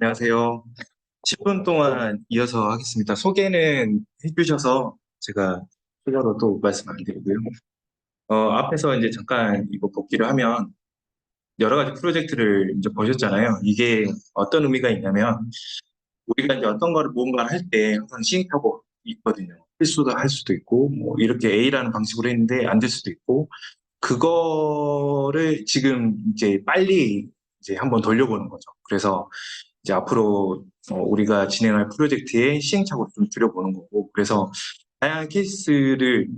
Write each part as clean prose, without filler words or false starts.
안녕하세요. 10분 동안 이어서 하겠습니다. 소개는 해주셔서 제가 추가로 또 말씀 안 드리고요. 앞에서 이제 잠깐 이거 복기를 하면 여러 가지 프로젝트를 이제 보셨잖아요. 이게 어떤 의미가 있냐면 우리가 이제 어떤 거를 무언가를 할 때 항상 시행착오 있거든요. 실수도 할 수도 있고 뭐 이렇게 A라는 방식으로 했는데 안 될 수도 있고 그거를 지금 이제 빨리 이제 한번 돌려보는 거죠. 그래서 이제 앞으로 우리가 진행할 프로젝트의 시행착오를 좀 줄여보는 거고, 그래서 다양한 케이스를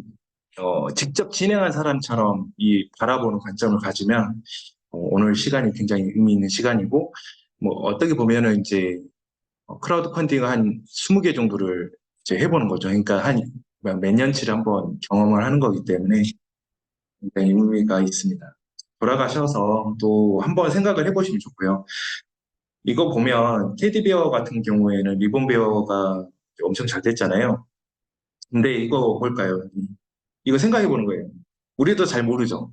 직접 진행한 사람처럼 이 바라보는 관점을 가지면 오늘 시간이 굉장히 의미 있는 시간이고, 뭐 어떻게 보면은 이제 크라우드 펀딩 한 20개 정도를 이제 해보는 거죠. 그러니까 한 몇 년치를 한번 경험을 하는 거기 때문에 굉장히 의미가 있습니다. 돌아가셔서 또 한번 생각을 해보시면 좋고요. 이거 보면 테디베어 같은 경우에는 리본베어가 엄청 잘 됐잖아요. 근데 이거 뭘까요? 이거 생각해 보는 거예요. 우리도 잘 모르죠.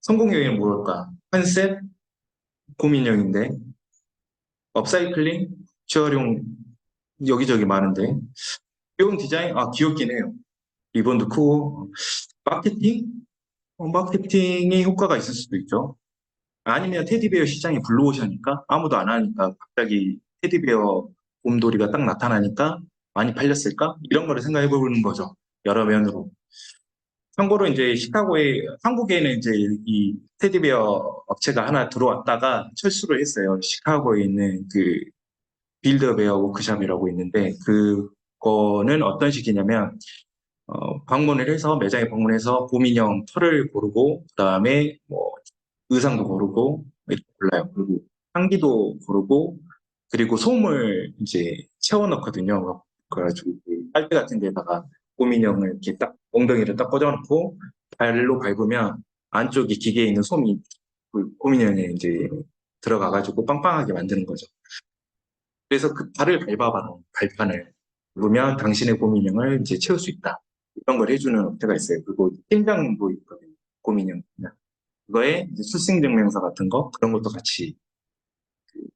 성공 요인은 뭘까? 컨셉, 고민형인데, 업사이클링, 재활용 여기저기 많은데, 귀여운 디자인? 아, 귀엽긴 해요. 리본도 크고, 마케팅? 마케팅에 효과가 있을 수도 있죠. 아니면 테디베어 시장이 블루오션이니까 아무도 안 하니까 갑자기 테디베어 곰돌이가 딱 나타나니까 많이 팔렸을까? 이런 거를 생각해 보는 거죠. 여러 면으로. 참고로 이제 한국에는 이제 이 테디베어 업체가 하나 들어왔다가 철수를 했어요. 시카고에 있는 그 빌드베어 워크샵이라고 있는데 그거는 어떤 식이냐면 방문을 해서 매장에 방문해서 곰인형 털을 고르고 그다음에 뭐 의상도 고르고 이렇게 골라요. 그리고 향기도 고르고 그리고 솜을 이제 채워 넣거든요. 그래가지고 그 빨대 같은 데다가 곰인형을 이렇게 딱 엉덩이를 딱 꽂아놓고 발로 밟으면 안쪽에 기계에 있는 솜이 그 곰인형에 이제 들어가가지고 빵빵하게 만드는 거죠. 그래서 그 발을 밟아봐라. 발판을 밟으면 당신의 곰인형을 이제 채울 수 있다. 이런 걸 해주는 업체가 있어요. 그리고 팀장도 있거든요. 곰인형. 그거에 이제 출생증명서 같은 거 그런 것도 같이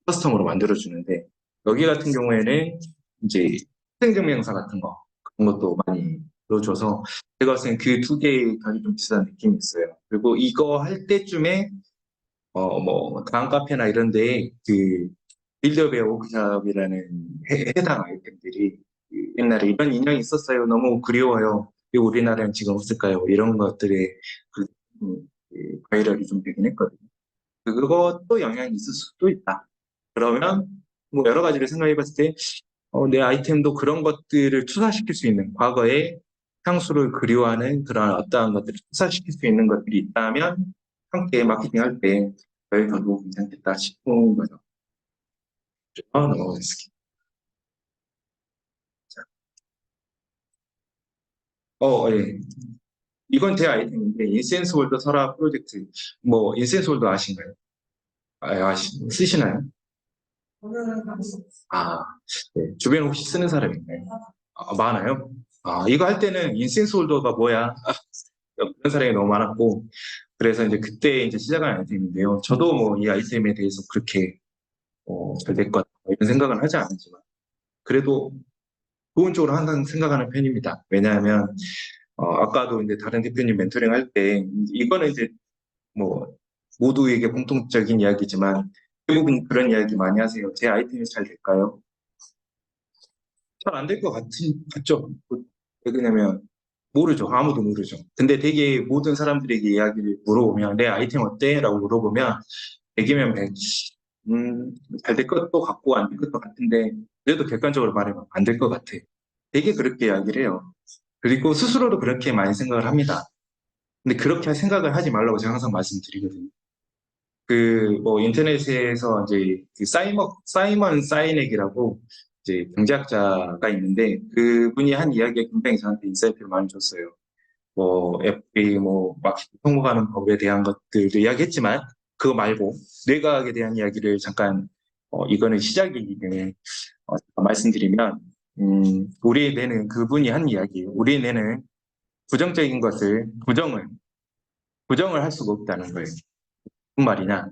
커스텀으로 만들어주는데 여기 같은 경우에는 이제 출생증명서 같은 거 그런 것도 많이 넣어줘서 제가 봤을 때 그 두 개의 결이 좀 비슷한 느낌이 있어요. 그리고 이거 할 때쯤에 뭐 다음 카페나 이런 데에 그 빌더베어 워크샵이라는 해당 아이템들이 그 옛날에 이런 인형이 있었어요. 너무 그리워요. 왜 우리나라는 지금 없을까요? 이런 것들의 그, 그 바이럴이 좀 되긴 했거든요. 그것도 영향이 있을 수도 있다. 그러면 뭐 여러 가지를 생각해 봤을 때 내 아이템도 그런 것들을 투사시킬 수 있는 과거에 향수를 그리워하는 그런 어떠한 것들을 투사시킬 수 있는 것들이 있다면 함께 마케팅 할 때 저희도 괜찮겠다 싶은 거죠. 넘어가겠습니다. 예. 이건 제 아이템인데 인센스 홀더 설화 프로젝트 뭐 인센스 홀더 아신가요? 쓰시나요? 아, 네. 주변에 혹시 쓰는 사람 있나요? 많아요? 이거 할 때는 인센스 홀더가 뭐야? 그런 사람이 너무 많았고, 그래서 이제 그때 이제 시작한 아이템인데요. 저도 뭐 이 아이템에 대해서 그렇게 잘 될 것 같다 이런 생각은 하지 않지만, 그래도 좋은 쪽으로 항상 생각하는 편입니다. 왜냐하면 아까도 이제 다른 대표님 멘토링 할 때 이거는 이제 뭐 모두에게 공통적인 이야기지만 대부분 그런 이야기 많이 하세요. 제 아이템이 잘 될까요? 잘 안 될 것 같죠? 왜 그러냐면 모르죠. 아무도 모르죠. 근데 되게 모든 사람들에게 이야기를 물어보면 내 아이템 어때? 라고 물어보면 100이면 100, 잘 될 것도 같고 안 될 것도 같은데 그래도 객관적으로 말하면 안 될 것 같아. 되게 그렇게 이야기를 해요. 그리고 스스로도 그렇게 많이 생각을 합니다. 근데 그렇게 생각을 하지 말라고 제가 항상 말씀드리거든요. 뭐 인터넷에서 이제 사이먼 사이넥이라고 이제 경제학자가 있는데 그분이 한 이야기가 굉장히 저한테 인사이트를 많이 줬어요. 뭐 FA 뭐 마케팅 통곡하는 법에 대한 것들도 이야기했지만 그거 말고 뇌과학에 대한 이야기를 잠깐 이거는 시작이기 때문에 말씀드리면 우리 뇌는 그분이 한 이야기예요. 우리 뇌는 부정적인 것을 부정을 할 수가 없다는 거예요. 무슨 말이냐?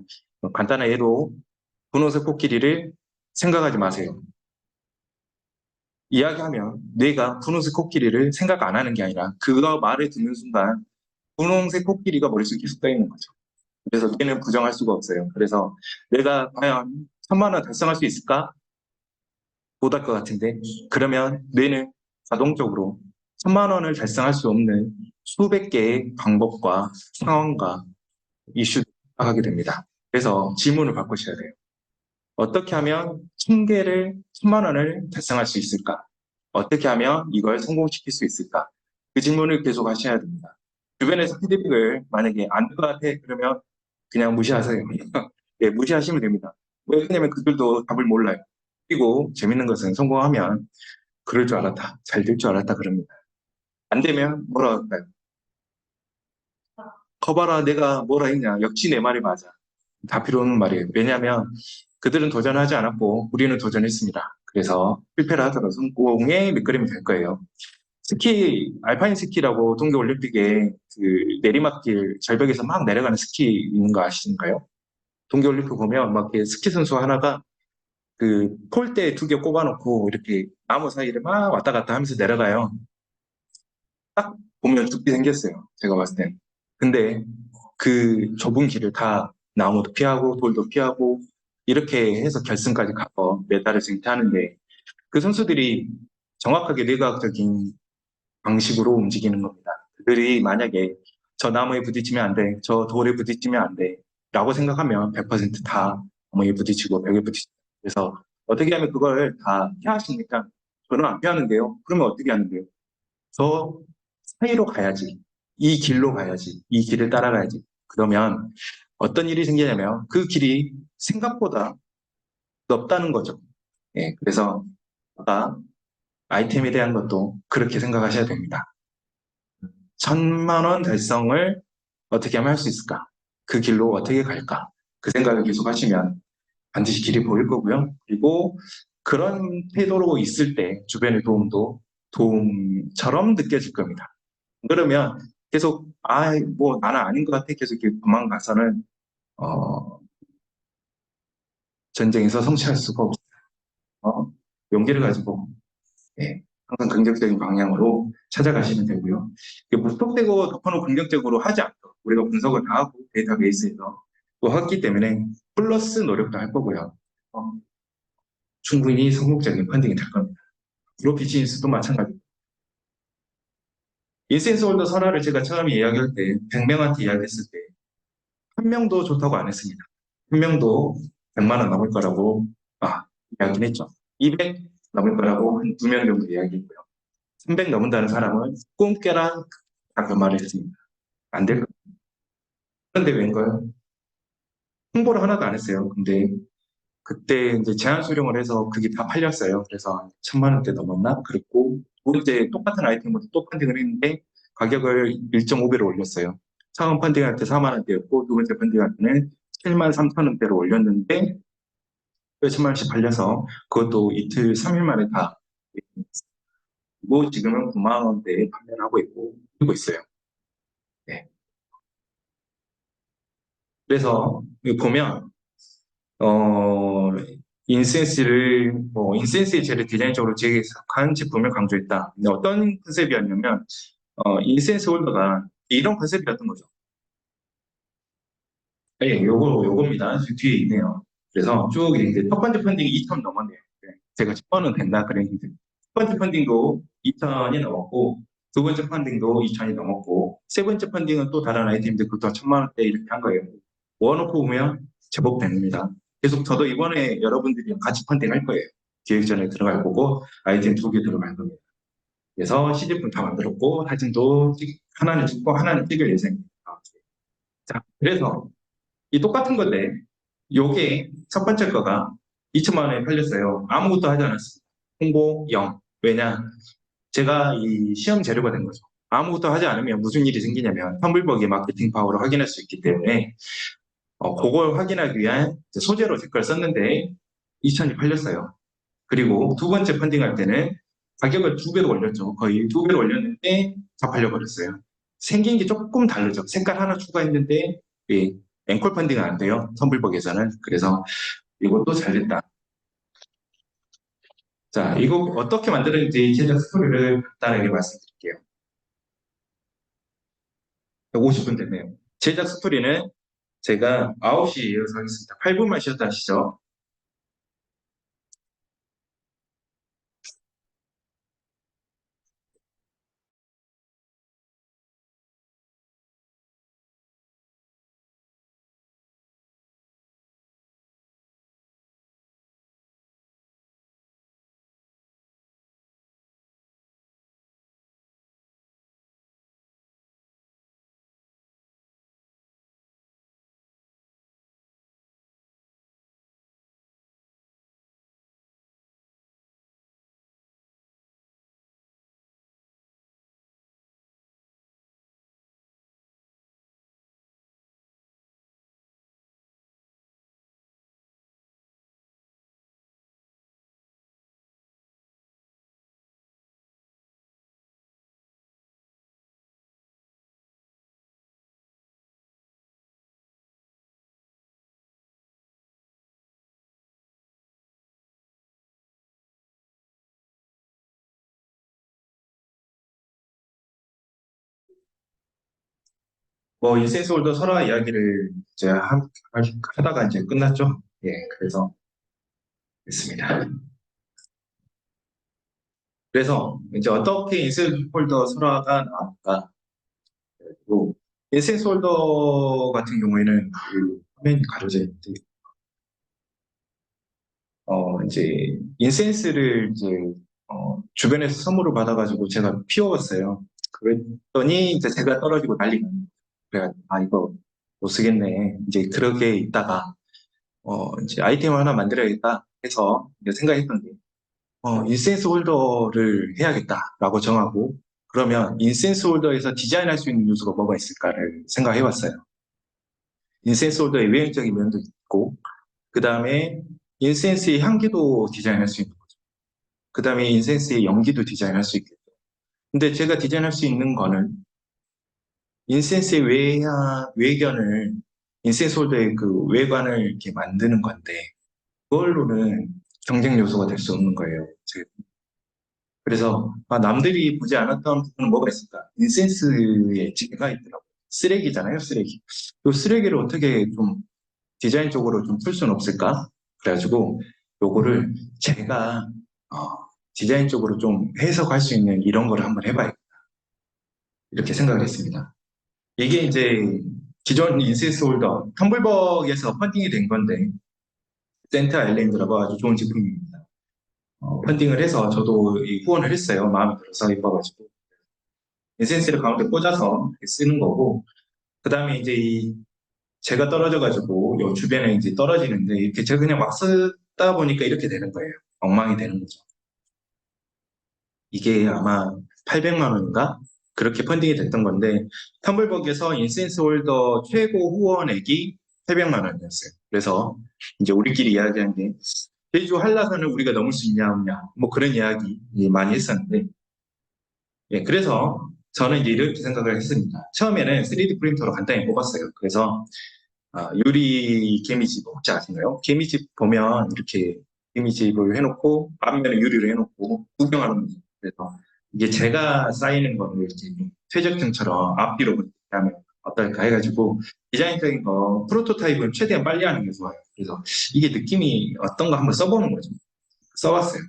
간단한 예로 분홍색 코끼리를 생각하지 마세요. 이야기하면 뇌가 분홍색 코끼리를 생각 안 하는 게 아니라 그거 말을 듣는 순간 분홍색 코끼리가 머릿속에 계속 떠 있는 거죠. 그래서 뇌는 부정할 수가 없어요. 그래서 내가 과연 1,000만 원 달성할 수 있을까? 못 할 것 같은데 그러면 뇌는 자동적으로 1,000만 원을 달성할 수 없는 수백 개의 방법과 상황과 이슈를 하게 됩니다. 그래서 질문을 바꾸셔야 돼요. 어떻게 하면 1,000개를 1,000만 원을 달성할 수 있을까? 어떻게 하면 이걸 성공시킬 수 있을까? 그 질문을 계속 하셔야 됩니다. 주변에서 피드백을 만약에 안 될 것 같아 그러면 그냥 무시하세요. 예, 무시하시면 됩니다. 왜 그러냐면 그들도 답을 몰라요. 그리고 재밌는 것은 성공하면 그럴 줄 알았다, 잘 될 줄 알았다 그럽니다. 안 되면 뭐라 할까요? 커봐라 내가 뭐라 했냐, 역시 내 말이 맞아. 다 필요 없는 말이에요. 왜냐하면 그들은 도전하지 않았고 우리는 도전했습니다. 그래서 실패를 하더라도 성공의 밑그림이 될 거예요. 스키, 알파인 스키라고 동계올림픽에 그 내리막길 절벽에서 막 내려가는 스키 있는 거 아시는가요? 동계올림픽 보면 막 이렇게 스키 선수 하나가 그 폴대 2개 꼽아놓고 이렇게 나무 사이를 막 왔다 갔다 하면서 내려가요. 딱 보면 죽게 생겼어요. 제가 봤을 땐. 근데 그 좁은 길을 다 나무도 피하고 돌도 피하고 이렇게 해서 결승까지 가서 메달을 쟁취하는데 그 선수들이 정확하게 뇌과학적인 방식으로 움직이는 겁니다. 그들이 만약에 저 나무에 부딪히면 안 돼, 저 돌에 부딪히면 안 돼, 라고 생각하면 100%다 나무에 부딪히고 벽에 부딪히고 그래서 어떻게 하면 그걸 다 피하십니까? 저는 안 피하는데요. 그러면 어떻게 하는데요? 저 사이로 가야지. 이 길로 가야지. 이 길을 따라가야지. 그러면 어떤 일이 생기냐면 그 길이 생각보다 넓다는 거죠. 예, 그래서 아까 아이템에 대한 것도 그렇게 생각하셔야 됩니다. 1,000만 원 달성을 어떻게 하면 할 수 있을까? 그 길로 어떻게 갈까? 그 생각을 계속 하시면 반드시 길이 보일 거고요. 그리고 그런 태도로 있을 때 주변의 도움도 도움처럼 느껴질 겁니다. 그러면 계속 뭐 나는 아닌 것 같아 계속 이렇게 도망가서는 어, 전쟁에서 성취할 수가 없어요. 용기를 가지고 예, 항상 긍정적인 방향으로 찾아가시면 되고요. 무턱대고 덮어놓고 긍정적으로 하지 않도록 우리가 분석을 다 하고 데이터베이스에서 또 했기 때문에 플러스 노력도 할 거고요. 어, 충분히 성공적인 펀딩이 될 겁니다. 프로 비즈니스도 마찬가지고 인센스 홀더 선화를 제가 처음에 이야기할 때 100명한테 이야기했을 때 한 명도 좋다고 안 했습니다. 한 명도 100만 원 넘을 거라고 이야기는 했죠. 200 넘을 거라고 한 2명 정도 이야기했고요. 300 넘는다는 사람은 꿈 깨라 그 말을 했습니다. 안 될 거예요. 그런데 웬걸 홍보를 하나도 안 했어요. 근데 그때 이제 제한 수령을 해서 그게 다 팔렸어요. 그래서 1,000만 원대 넘었나? 그랬고 또 이제 똑같은 아이템으로 또 펀딩을 했는데 가격을 1.5배로 올렸어요. 처음 펀딩할 때 4만 원대였고 두 번째 펀딩할 때는 7만 3천 원대로 올렸는데 몇천만 원씩 팔려서 그것도 이틀 3일 만에 다 그리고 지금은 9만 원대에 판매를 하고 있고 그리고 있어요. 네. 그래서 여기 보면 어, 인센스의 재를 디자인적으로 재해석한 제품을 강조했다. 근데 어떤 컨셉이었냐면, 인센스 홀더가 이런 컨셉이었던 거죠. 예, 요겁니다. 뒤에 있네요. 그래서 쭉 이제 첫 번째 펀딩이 2천 넘었네요. 네. 제가 10번은 된다 그랬는데, 첫 번째 펀딩도 2천이 넘었고, 두 번째 펀딩도 2천이 넘었고, 세 번째 펀딩은 또 다른 아이템들 그것도 1,000만 원대 이렇게 한 거예요. 모아놓고 보면 제법 됩니다. 계속 저도 이번에 여러분들이랑 같이 펀딩 할 거예요. 기획전에 들어갈 거고, 아이템 2개 들어갈 겁니다. 그래서 시제품 다 만들었고, 사진도 하나는 찍고, 하나는 찍을 예정입니다. 자, 그래서 이 똑같은 건데, 요게 첫 번째 거가 2천만 원에 팔렸어요. 아무것도 하지 않았습니다. 홍보 0. 왜냐? 제가 이 시험 재료가 된 거죠. 아무것도 하지 않으면 무슨 일이 생기냐면 텀블벅의 마케팅 파워를 확인할 수 있기 때문에 그걸 확인하기 위한 소재로 제 걸 썼는데 2천이 팔렸어요. 그리고 두 번째 펀딩할 때는 가격을 2배로 올렸죠. 거의 2배로 올렸는데 다 팔려버렸어요. 생긴 게 조금 다르죠. 색깔 하나 추가했는데 예, 앵콜 펀딩은 안 돼요. 텀블벅에서는. 그래서 이것도 잘 됐다. 자, 이거 어떻게 만드는지 제작 스토리를 간단하게 말씀드릴게요. 50분 됐네요. 제작 스토리는 제가 9시에 이어서 하겠습니다. 8분만 쉬었다 하시죠. 뭐 인센스 홀더 설화 이야기를 이제 하다가 이제 끝났죠. 예, 그래서 됐습니다. 그래서 이제 어떻게 인센스 홀더 설화가 나왔을까? 그리고 인센스 홀더 같은 경우에는 그 화면이 가려져 있는데 이제 인센스를 이제 주변에서 선물을 받아가지고 제가 피워봤어요. 그랬더니 이제 제가 떨어지고 난리가 나요. 그래가지고 아 이거 못 쓰겠네. 이제 그렇게 있다가 이제 아이템을 하나 만들어야겠다 해서 이제 생각했던 게 인센스 홀더를 해야겠다라고 정하고 그러면 인센스 홀더에서 디자인할 수 있는 요소가 뭐가 있을까를 생각해봤어요. 인센스 홀더의 외형적인 면도 있고 그 다음에 인센스의 향기도 디자인할 수 있는 거죠. 그 다음에 인센스의 연기도 디자인할 수 있겠죠. 근데 제가 디자인할 수 있는 거는 인센스의 외견을 인센스 홀더의 그 외관을 이렇게 만드는 건데 그걸로는 경쟁 요소가 될 수 없는 거예요. 그래서 남들이 보지 않았던 부분은 뭐가 있을까? 인센스에 지혜가 있더라고요. 쓰레기잖아요, 쓰레기. 이 쓰레기를 어떻게 좀 디자인적으로 좀 풀 수는 없을까? 그래가지고 요거를 제가 어, 디자인적으로 좀 해석할 수 있는 이런 거를 한번 해봐야겠다. 이렇게 생각을 했습니다. 이게 이제 기존 인센스 홀더 텀블벅에서 펀딩이 된 건데 센터 아일랜드라고 아주 좋은 제품입니다. 펀딩을 해서 저도 이 후원을 했어요. 마음에 들어서 이뻐가지고 인센스를 가운데 꽂아서 쓰는 거고 그 다음에 이제 이 제가 떨어져가지고 요 주변에 이제 떨어지는데 이렇게 제가 그냥 막 쓰다 보니까 이렇게 되는 거예요. 엉망이 되는 거죠. 이게 아마 800만 원인가? 그렇게 펀딩이 됐던 건데 텀블벅에서 인센스 홀더 최고 후원액이 800만 원이었어요. 그래서 이제 우리끼리 이야기한 게 제주 한라산을 우리가 넘을 수 있냐 없냐 뭐 그런 이야기 많이 했었는데 예, 그래서 저는 이제 이렇게 생각을 했습니다. 처음에는 3D 프린터로 간단히 뽑았어요. 그래서 유리 개미집 혹시 아시나요? 개미집 보면 이렇게 개미집을 해놓고 앞면에 유리를 해놓고 구경하는 거죠. 그래서 이게 제가 쌓이는 거를 이렇게 좀 퇴적증처럼 앞뒤로 이렇게 하면 어떨까 해가지고 디자인적인 거 프로토타입은 최대한 빨리 하는 게 좋아요. 그래서 이게 느낌이 어떤가 한번 써보는 거죠. 써봤어요.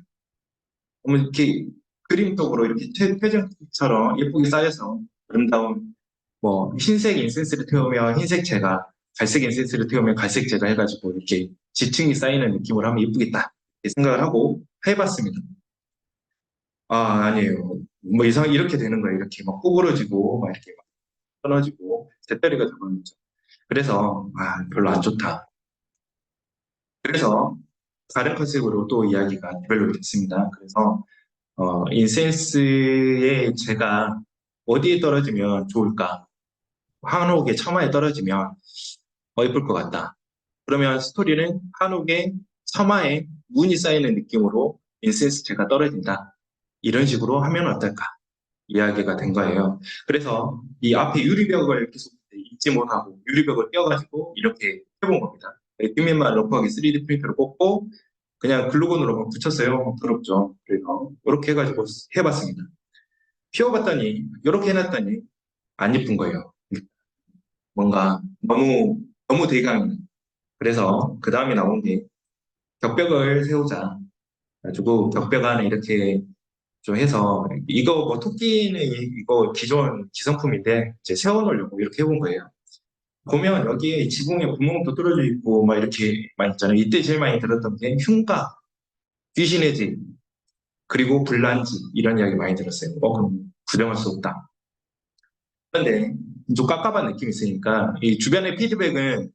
그러면 이렇게 그림적으로 이렇게 퇴적증처럼 예쁘게 쌓여서 아름다운 뭐 흰색 인센스를 태우면 흰색 제가 갈색 인센스를 태우면 갈색 제가 해가지고 이렇게 지층이 쌓이는 느낌으로 하면 예쁘겠다 이렇게 생각을 하고 해봤습니다. 아니에요. 뭐 이상 이렇게 되는 거예요. 이렇게 막 구부러지고 막 이렇게 막 끊어지고 재떨이가 되는 거죠. 그래서 별로 안 좋다. 그래서 다른 컨셉으로 또 이야기가 디벨롭이 됐습니다. 그래서 인센스에 제가 어디에 떨어지면 좋을까? 한옥의 처마에 떨어지면 예쁠 것 같다. 그러면 스토리는 한옥의 처마에 문이 쌓이는 느낌으로 인센스 제가 떨어진다. 이런 식으로 하면 어떨까? 이야기가 된 거예요. 그래서 이 앞에 유리벽을 계속 잊지 못하고 유리벽을 떼어가지고 이렇게 해본 겁니다. 뒷면만 러프하게 3D 프린터를 꽂고 그냥 글루건으로 붙였어요. 더럽죠. 그래서 이렇게 해가지고 해봤습니다. 피워봤더니 이렇게 해놨더니 안 예쁜 거예요. 뭔가 너무 대강. 그래서 그 다음에 나온 게 격벽을 세우자. 가지고 격벽 안에 이렇게 좀 해서 이거 뭐 토끼는 이거 기존 기성품인데 이제 세워놓으려고 이렇게 해본 거예요. 보면 여기에 지붕에 구멍도 뚫어져 있고 막 이렇게 많이 있잖아요. 이때 제일 많이 들었던 게 흉가, 귀신의 집, 그리고 불난지 이런 이야기 많이 들었어요. 그럼 부정할 수 없다. 그런데 좀 깝깝한 느낌이 있으니까 이 주변의 피드백은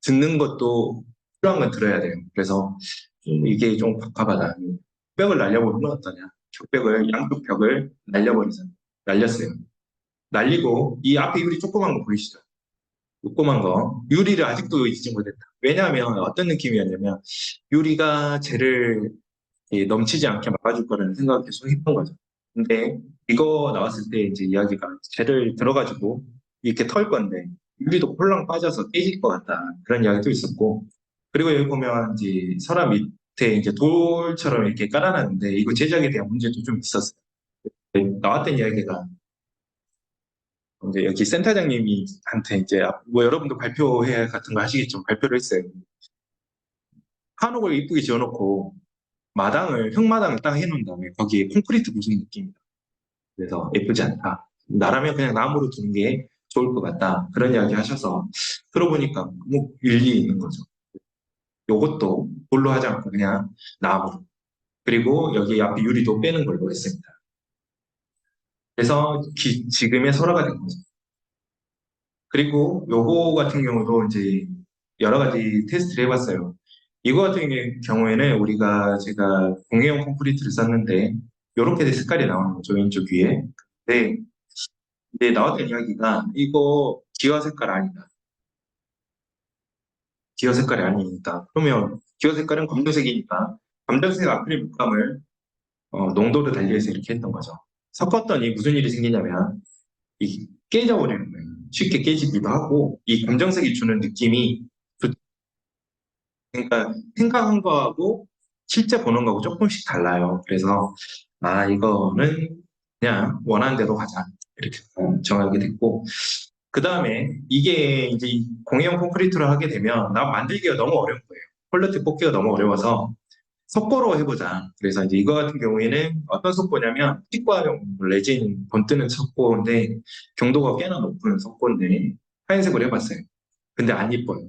듣는 것도 필요한 건 들어야 돼요. 그래서 좀 이게 좀 갑갑하다. 벽을 날려보는 건 어떠냐? 벽을 양쪽 벽을 날려버리자. 날렸어요. 날리고 이 앞에 유리 조그만 거 보이시죠? 조그만 거 유리를 아직도 잊지 못했다. 왜냐하면 어떤 느낌이었냐면 유리가 쟤를 넘치지 않게 막아줄 거라는 생각을 계속 했던 거죠. 근데 이거 나왔을 때 이제 이야기가 쟤를 들어가지고 이렇게 털 건데 유리도 홀랑 빠져서 깨질 것 같다. 그런 이야기도 있었고 그리고 여기 보면 이제 서랍 밑에 이제 돌처럼 이렇게 깔아놨는데 이거 제작에 대한 문제도 좀 있었어요. 나왔던 이야기가 이제 여기 센터장님이 한테 이제 뭐 여러분도 발표회 같은 거 하시겠지만 발표를 했어요. 한옥을 이쁘게 지어놓고 마당을 흙마당을 딱 해놓은 다음에 거기에 콘크리트 부수는 느낌이다. 그래서 예쁘지 않다. 나라면 그냥 나무로 두는 게 좋을 것 같다. 그런 이야기 하셔서 들어보니까 뭐 일리 있는 거죠. 요것도 돌로 하지 않고 그냥 나무로. 그리고 여기 앞에 유리도 빼는 걸로 했습니다. 그래서 지금의 설화가 된 거죠. 그리고 요거 같은 경우도 이제 여러 가지 테스트를 해봤어요. 이거 같은 경우에는 제가 공예용 콘크리트를 썼는데 이렇게 색깔이 나오는 거죠. 왼쪽 위에. 근데 이제 나왔던 이야기가 이거 기화 색깔 아니다. 기화 색깔이 아니니까. 그러면 기화 색깔은 검정색이니까 검정색 아크릴 물감을 농도를 달리해서 이렇게 했던 거죠. 섞었더니 무슨 일이 생기냐면 이 깨져버리는 거예요. 쉽게 깨지기도 하고 이 검정색이 주는 느낌이 그러니까 생각한 거하고 실제 보는 거하고 조금씩 달라요. 그래서 이거는 그냥 원하는 대로 가자 이렇게 정하게 됐고 그 다음에 이게 이제 공예용 콘크리트를 하게 되면 나 만들기가 너무 어려운 거예요. 퀄리티 뽑기가 너무 어려워서 석고로 해보자. 그래서 이제 이거 같은 경우에는 어떤 석고냐면 치과용 레진 본 뜨는 석고인데 경도가 꽤나 높은 석고인데 하얀색으로 해봤어요. 근데 안 이뻐요.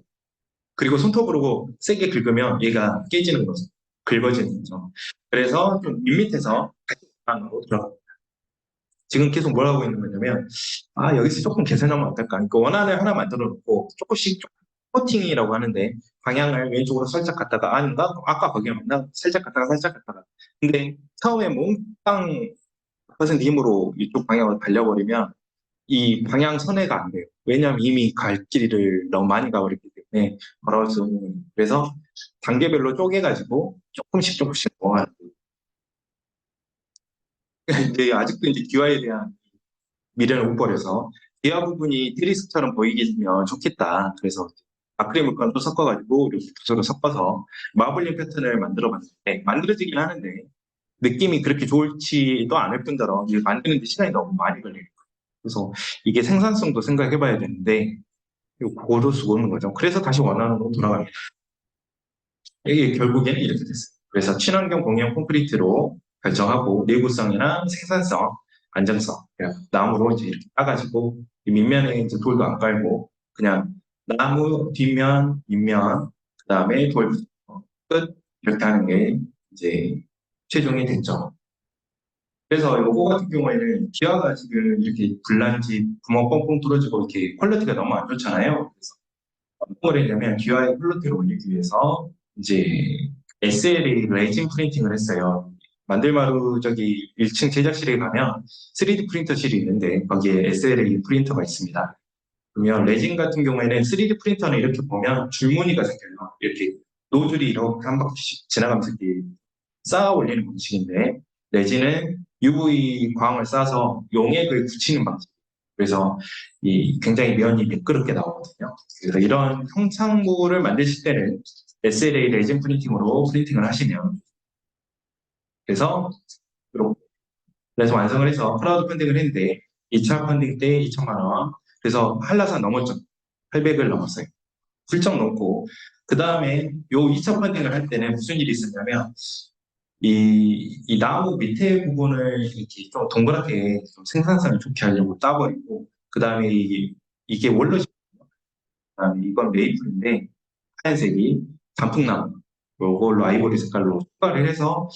그리고 손톱으로 세게 긁으면 얘가 깨지는 거죠. 긁어지는 거죠. 그래서 좀 밋밋해서 안으로 들어갑니다. 지금 계속 뭘 하고 있는 거냐면 여기서 조금 개선하면 어떨까? 그러니까 원안을 하나 만들어 놓고 조금씩 코팅이라고 하는데 방향을 왼쪽으로 살짝 갔다가 아닌가? 아까 거기에 맞나? 살짝 갔다가 살짝 갔다가 근데 처음에 몽땅 퍼센트 힘으로 이쪽 방향을 달려버리면 이 방향 선회가 안 돼요. 왜냐하면 이미 갈 길을 너무 많이 가버렸기 때문에 걸어올 수 없는 거예요. 그래서 단계별로 쪼개가지고 조금씩 모아야 돼요. 근데 아직도 이제 기와에 대한 미련을 못 버려서 기와 부분이 트리스처럼 보이겠으면 좋겠다. 그래서 아크릴 물감도 섞어가지고 이렇게 붓으로 섞어서 마블링 패턴을 만들어봤는데 만들어지긴 하는데 느낌이 그렇게 좋지도 않을 뿐더러 이게 만드는 데 시간이 너무 많이 걸려요. 그래서 이게 생산성도 생각해봐야 되는데 고도 수고는 거죠. 그래서 다시 원하는으로 돌아갑니다. 이게 결국에는 이렇게 됐어요. 그래서 친환경 공예용 콘크리트로 결정하고 내구성이나 생산성, 안정성, 나무로 이제 이렇게 따가지고 밑면에 이제 돌도 안 깔고 그냥 나무 뒷면, 밑면, 그 다음에 돌 끝 이렇게 하는 게 이제 최종이 됐죠. 그래서 요거 같은 경우에는 기아가 지금 이렇게 불난지 구멍 뻥뻥 뚫어지고 이렇게 퀄리티가 너무 안 좋잖아요. 그래서 뭘 했냐면 기아의 퀄리티를 올리기 위해서 이제 SLA 레진 프린팅을 했어요. 만들마루 저기 1층 제작실에 가면 3D 프린터실이 있는데 거기에 SLA 프린터가 있습니다. 그러면 레진 같은 경우에는 3D 프린터는 이렇게 보면 줄무늬가 생겨요. 이렇게 노즐이 이렇게 한 바퀴씩 지나가면서 이렇게 쌓아 올리는 방식인데 레진은 UV 광을 쏴서 용액을 붙이는 방식. 그래서 이 굉장히 면이 미끄럽게 나오거든요. 그래서 이런 형상물을 만드실 때는 SLA 레진 프린팅으로 프린팅을 하시면 그래서 이렇게 그래서 완성을 해서 크라우드 펀딩을 했는데 2차 펀딩 때 2천만 원 그래서 한라산 넘었죠. 800을 넘었어요. 훌쩍 넘고 그 다음에 요 2차 펀딩을 할 때는 무슨 일이 있었냐면 이 나무 밑에 부분을 이렇게 좀 동그랗게 좀 생산성을 좋게 하려고 따버리고 그 다음에 이게 원로 그다음에 이건 메이플인데 하얀색이 단풍나무 요걸로 아이보리 색깔로 추가를 해서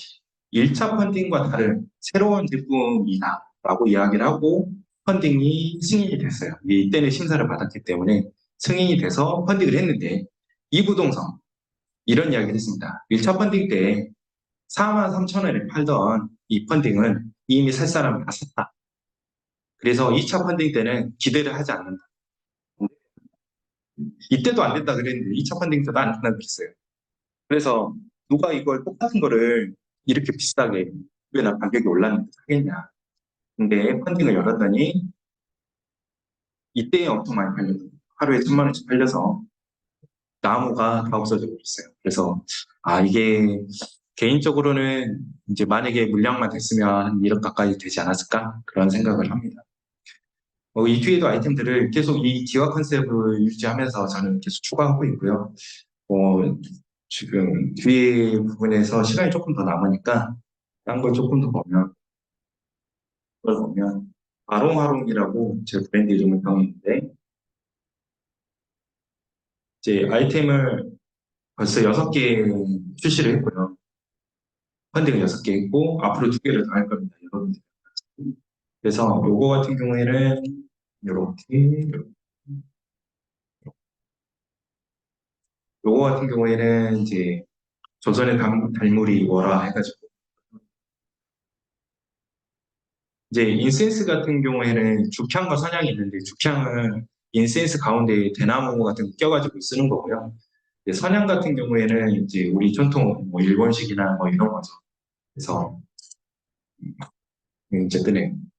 1차 펀딩과 다른 새로운 제품이다라고 이야기를 하고 펀딩이 승인이 됐어요. 이때는 심사를 받았기 때문에 승인이 돼서 펀딩을 했는데 이부동성 이런 이야기를 했습니다. 1차 펀딩 때 4만 3천 원에 팔던 이 펀딩은 이미 살 사람이 다 샀다. 그래서 2차 펀딩 때는 기대를 하지 않는다. 이때도 안 됐다 그랬는데 2차 펀딩 때도 안 된다 그랬어요. 그래서 누가 이걸 똑같은 거를 이렇게 비싸게 왜나 가격이 올랐는데 사겠냐. 근데 펀딩을 열었더니 이때 엄청 많이 팔렸어요. 하루에 1,000만 원씩 팔려서 나무가 다 없어져 버렸어요. 그래서 이게 개인적으로는 이제 만약에 물량만 됐으면 한 1억 가까이 되지 않았을까 그런 생각을 합니다. 이 뒤에도 아이템들을 계속 이 기와 컨셉을 유지하면서 저는 계속 추가하고 있고요. 지금 뒤에 부분에서 시간이 조금 더 남으니까 딴 걸 조금 더 보면 그걸 보면 아롱아롱이라고 제 브랜드 이름을 정했는데 이제 아이템을 벌써 6개 출시를 했고요. 펀딩을 6개 했고 앞으로 2개를 더 할 겁니다. 여러분들. 그래서 요거 같은 경우에는 이렇게 요거 같은 경우에는 이제 조선의 달무리 워라 해가지고 이제 인센스 같은 경우에는 죽향과 선향이 있는데 죽향은 인센스 가운데 대나무 같은 거 껴가지고 쓰는 거고요. 선향 같은 경우에는 이제 우리 전통 뭐 일본식이나 뭐 이런 거죠. 그래서 어쨌든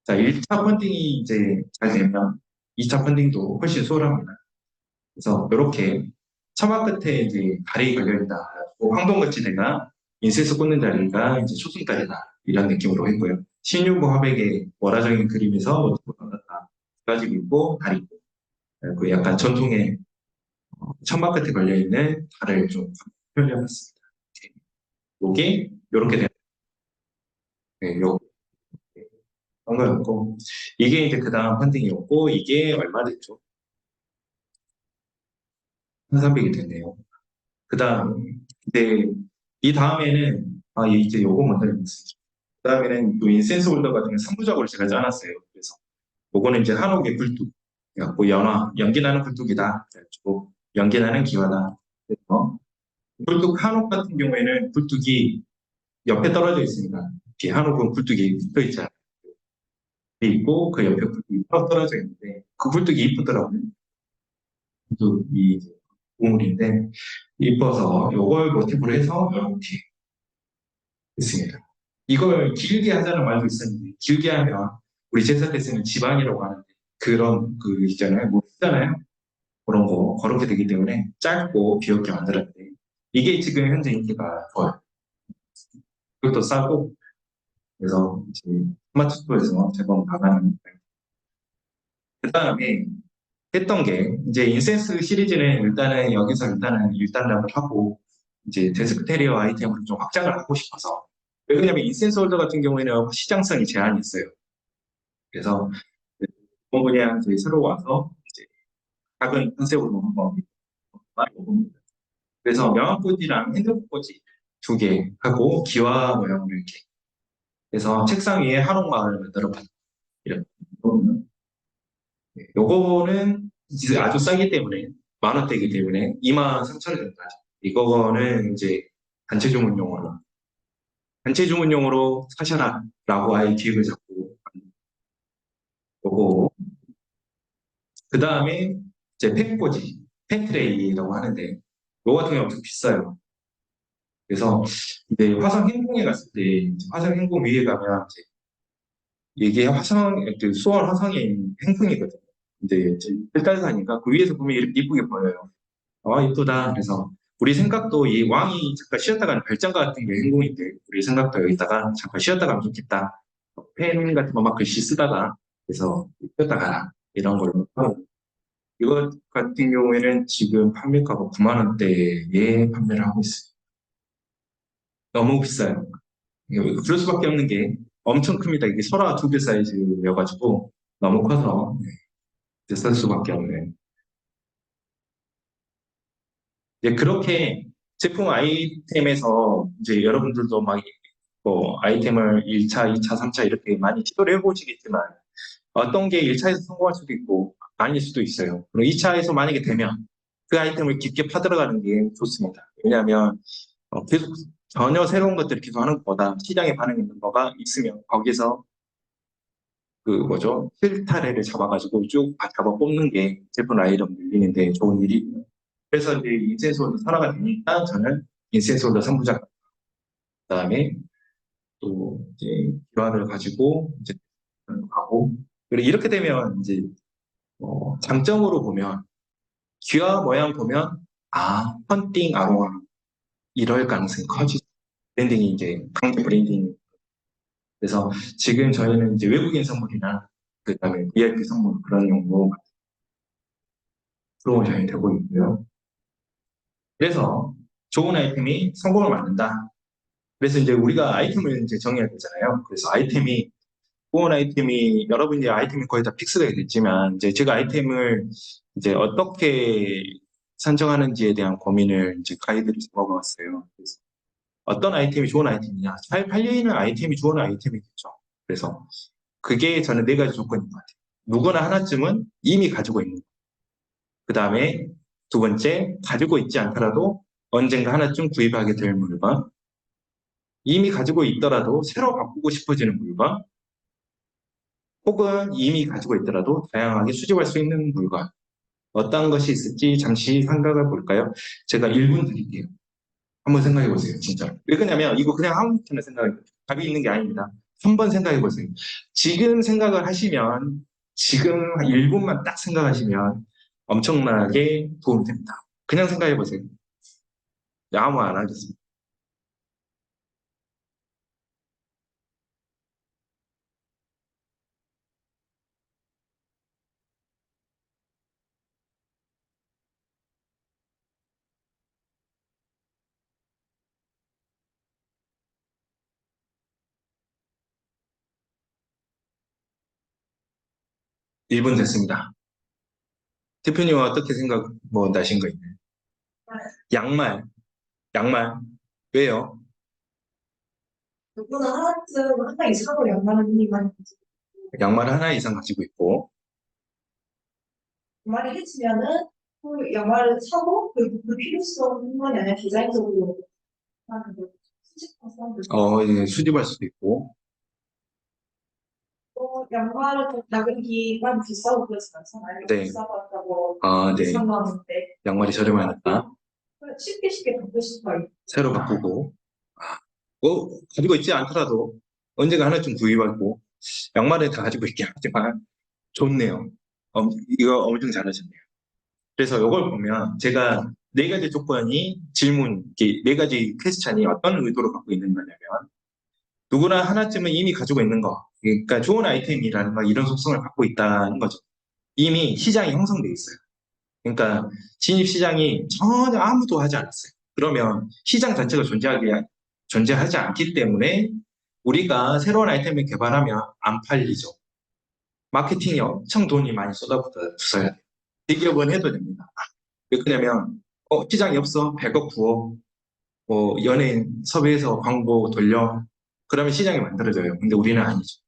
자 1차 펀딩이 이제 잘 되면 2차 펀딩도 훨씬 수월합니다. 그래서 이렇게 처마 끝에 이제 달이 걸려있다. 황동거치대가 인쇄소 꽂는 자리가 이제 초승달이다. 이런 느낌으로 했고요. 신유부 화백의 월화적인 그림에서 모티브가 나타 가지고 있고 달이 있고 그 약간 전통의 천막 끝에 걸려있는 달을 좀 표현해봤습니다. 요게 요렇게 되는 요 거였고 이게 이제 그 다음 펀딩이었고 이게 얼마 됐죠? 1,300이 됐네요. 그 다음 이제 이 다음에는 이제 요거 먼저 읽겠습니다. 그 다음에는 또 인센스 홀더 같은 경 3부작으로 제가 짜놨어요. 그래서 요거는 이제 한옥의 굴뚝 그래갖고 연기나는 굴뚝이다. 그래가지고 연기나는 기와다. 그래서 굴뚝 한옥 같은 경우에는 굴뚝이 옆에 떨어져 있습니다. 이렇게 한옥은 굴뚝이 붙어 있잖아요. 있고 그 옆에 굴뚝이 떨어져 있는데 그 굴뚝이 이쁘더라고요. 굴뚝이 우물인데 이뻐서 요걸 모티브로 해서 이렇게 했습니다. 이걸 길게 하자는 말도 있었는데 길게 하면 우리 제사 때 쓰는 지방이라고 하는데 그런 그 있잖아요. 뭐 있잖아요. 그런 거 그렇게 되기 때문에 짧고 귀엽게 만들었는데 이게 지금 현재 인기가 좋아요. 그것도 싸고 그래서 이제 스마트 스토어에서 제법 나가는 그 다음에 했던 게 이제 인센스 시리즈는 일단은 여기서 일단은 일단락을 하고 이제 데스크 테리어 아이템으로 좀 확장을 하고 싶어서 왜냐면 인센스 홀더 같은 경우에는 시장성이 제한이 있어요. 그래서 이번 그냥 저희 새로 와서 이제 작은 컨셉으로 한번 해봅니다. 그래서 명암꽂이랑 핸드폰 꽂이 2개 하고 기와 모양으로 이렇게 그래서 책상 위에 한옥마을을 만들어봤다. 이런 요거는 이제 아주 싸기 때문에 10,000원대이기 때문에 23,000원 된다. 이거는 이제 단체 주문용으로 사셔라라고 아예 기획을 잡고 요거 그 다음에 이제 펜꽂이 펜트레이라고 하는데 요거 같은 경우는 좀 비싸요. 그래서 이제 화성 행궁에 갔을 때 화성 행궁 위에 가면 이제 이게 그 수원 화성에 있는 행궁이거든요. 근데 일단사니까 그 위에서 보면 이렇게 이쁘게 보여요. 이쁘다. 그래서 우리 생각도 이 왕이 잠깐 쉬었다 가는 별장가 같은 게 행궁인데 우리 생각도 여기다가 잠깐 쉬었다 가면 좋겠다. 펜 같은 거 막 글씨 쓰다가 그래서 쉬었다 가라 이런 걸로 하고 이것 같은 경우에는 지금 판매가가 9만 원대에 판매를 하고 있어요. 너무 비싸요. 그럴 수밖에 없는 게 엄청 큽니다. 이게 설화 2개 사이즈여가지고 너무 커서 쓸 수밖에 없는. 이제 그렇게 제품 아이템에서 이제 여러분들도 막 뭐 아이템을 1차, 2차, 3차 이렇게 많이 시도를 해보시겠지만 어떤 게 1차에서 성공할 수도 있고 아닐 수도 있어요. 그리고 2차에서 만약에 되면 그 아이템을 깊게 파들어가는 게 좋습니다. 왜냐하면 계속 전혀 새로운 것들을 계속 하는 것보다 시장에 반응 있는 거가 있으면 거기서 그 뭐죠? 실타래를 잡아가지고 쭉 잡아 뽑는 게 제품 아이템 늘리는데 좋은 일이고요. 그래서 이제 인센솔로 산화가 되니까 저는 인센솔로 3부작 그다음에 또 이제 기관을 가지고 이제 가고 그리고 이렇게 되면 이제 장점으로 보면 기와 모양 보면 펀팅 아로하 이럴 가능성이 커지죠. 브랜딩이 이제 강제 브랜딩. 그래서 지금 저희는 이제 외국인 선물이나 그다음에 VIP 선물 그런 용도 프로모션이 되고 있고요. 그래서 좋은 아이템이 성공을 만든다. 그래서 이제 우리가 아이템을 이제 정해야 되잖아요. 그래서 아이템이 좋은 아이템이 여러분이 아이템이 거의 다 픽스가 됐지만 이제 제가 아이템을 이제 어떻게 선정하는지에 대한 고민을 이제 가이드를 잡아봤어요. 그래서 어떤 아이템이 좋은 아이템이냐? 잘 팔려있는 아이템이 좋은 아이템이겠죠. 그래서 그게 저는 네 가지 조건인 것 같아요. 누구나 하나쯤은 이미 가지고 있는 거. 그 다음에 두 번째, 가지고 있지 않더라도 언젠가 하나쯤 구입하게 될 물건. 이미 가지고 있더라도 새로 바꾸고 싶어지는 물건. 혹은 이미 가지고 있더라도 다양하게 수집할 수 있는 물건. 어떤 것이 있을지 잠시 생각해 볼까요? 제가 1분 드릴게요. 한번 생각해 보세요, 진짜. 왜 그러냐면 이거 그냥 아무렇게나 생각해 답이 있는 게 아닙니다. 한번 생각해 보세요. 지금 생각을 하시면 지금 한 1분만 딱 생각하시면 엄청나게 도움이 됩니다. 그냥 생각해 보세요. 아무 안 하겠습니다. 1분 됐습니다. 대표님은 어떻게 생각 뭐 나신 거 있나요? 양말, 양말. 왜요? 누구나 하나쯤 하나 이상으로 연말을 흔히 많이 하지. 양말 하나 이상 가지고 있고 연말이 해지면은 그 연말을 사고 그 필요성 뿐만이 아니라 디자인적으로 하는 거 수집한 사람들 이제 수집할 수도 있고 또 양말을 또 가격이 비싸고 그렇지 않잖아요. 네. 비싸봤다고 네. 3만 원대 양말이 저렴하니까 쉽게 쉽게 바꿀 수가 있고 새로 바꾸고 가지고 있지 않더라도 언젠가 하나쯤 구입하고 양말을 다 가지고 있긴 하지만 좋네요. 이거 엄청 잘하셨네요. 그래서 이걸 보면 제가 네 가지 조건이 질문, 이렇게 네 가지 퀘스천이 어떤 의도로 갖고 있는 거냐면 누구나 하나쯤은 이미 가지고 있는 거. 그러니까 좋은 아이템이라는 거 이런 속성을 갖고 있다는 거죠. 이미 시장이 형성돼 있어요. 그러니까 진입 시장이 전혀 아무도 하지 않았어요. 그러면 시장 자체가 존재하지 않기 때문에 우리가 새로운 아이템을 개발하면 안 팔리죠. 마케팅에 엄청 돈이 많이 쏟아부어야 돼요. 대기업은 해도 됩니다. 왜 그러냐면 시장이 없어 100억 부어 연예인 섭외해서 광고 돌려 그러면 시장이 만들어져요. 근데 우리는 아니죠.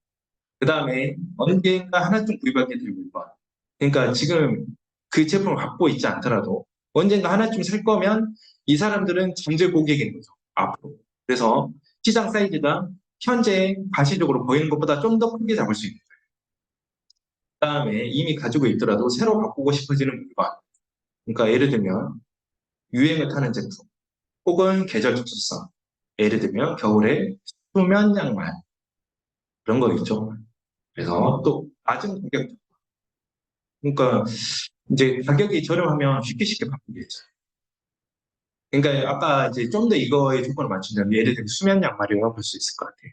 그 다음에 언젠가 하나쯤 구입하게 될 물건. 그러니까 지금 그 제품을 갖고 있지 않더라도 언젠가 하나쯤 살 거면 이 사람들은 잠재 고객인 거죠. 앞으로. 그래서 시장 사이즈가 현재 가시적으로 보이는 것보다 좀 더 크게 잡을 수 있는 거예요. 그 다음에 이미 가지고 있더라도 새로 바꾸고 싶어지는 물건. 그러니까 예를 들면 유행을 타는 제품 혹은 계절 특수성. 예를 들면 겨울에 수면 양말 그런 거 있죠. 그래서 또 낮은 가격 그러니까 이제 가격이 저렴하면 쉽게 쉽게 바꾸겠죠. 그러니까 아까 이제 좀 더 이거에 조건을 맞춘다면 예를 들면 수면 양말이라고 볼 수 있을 것 같아요.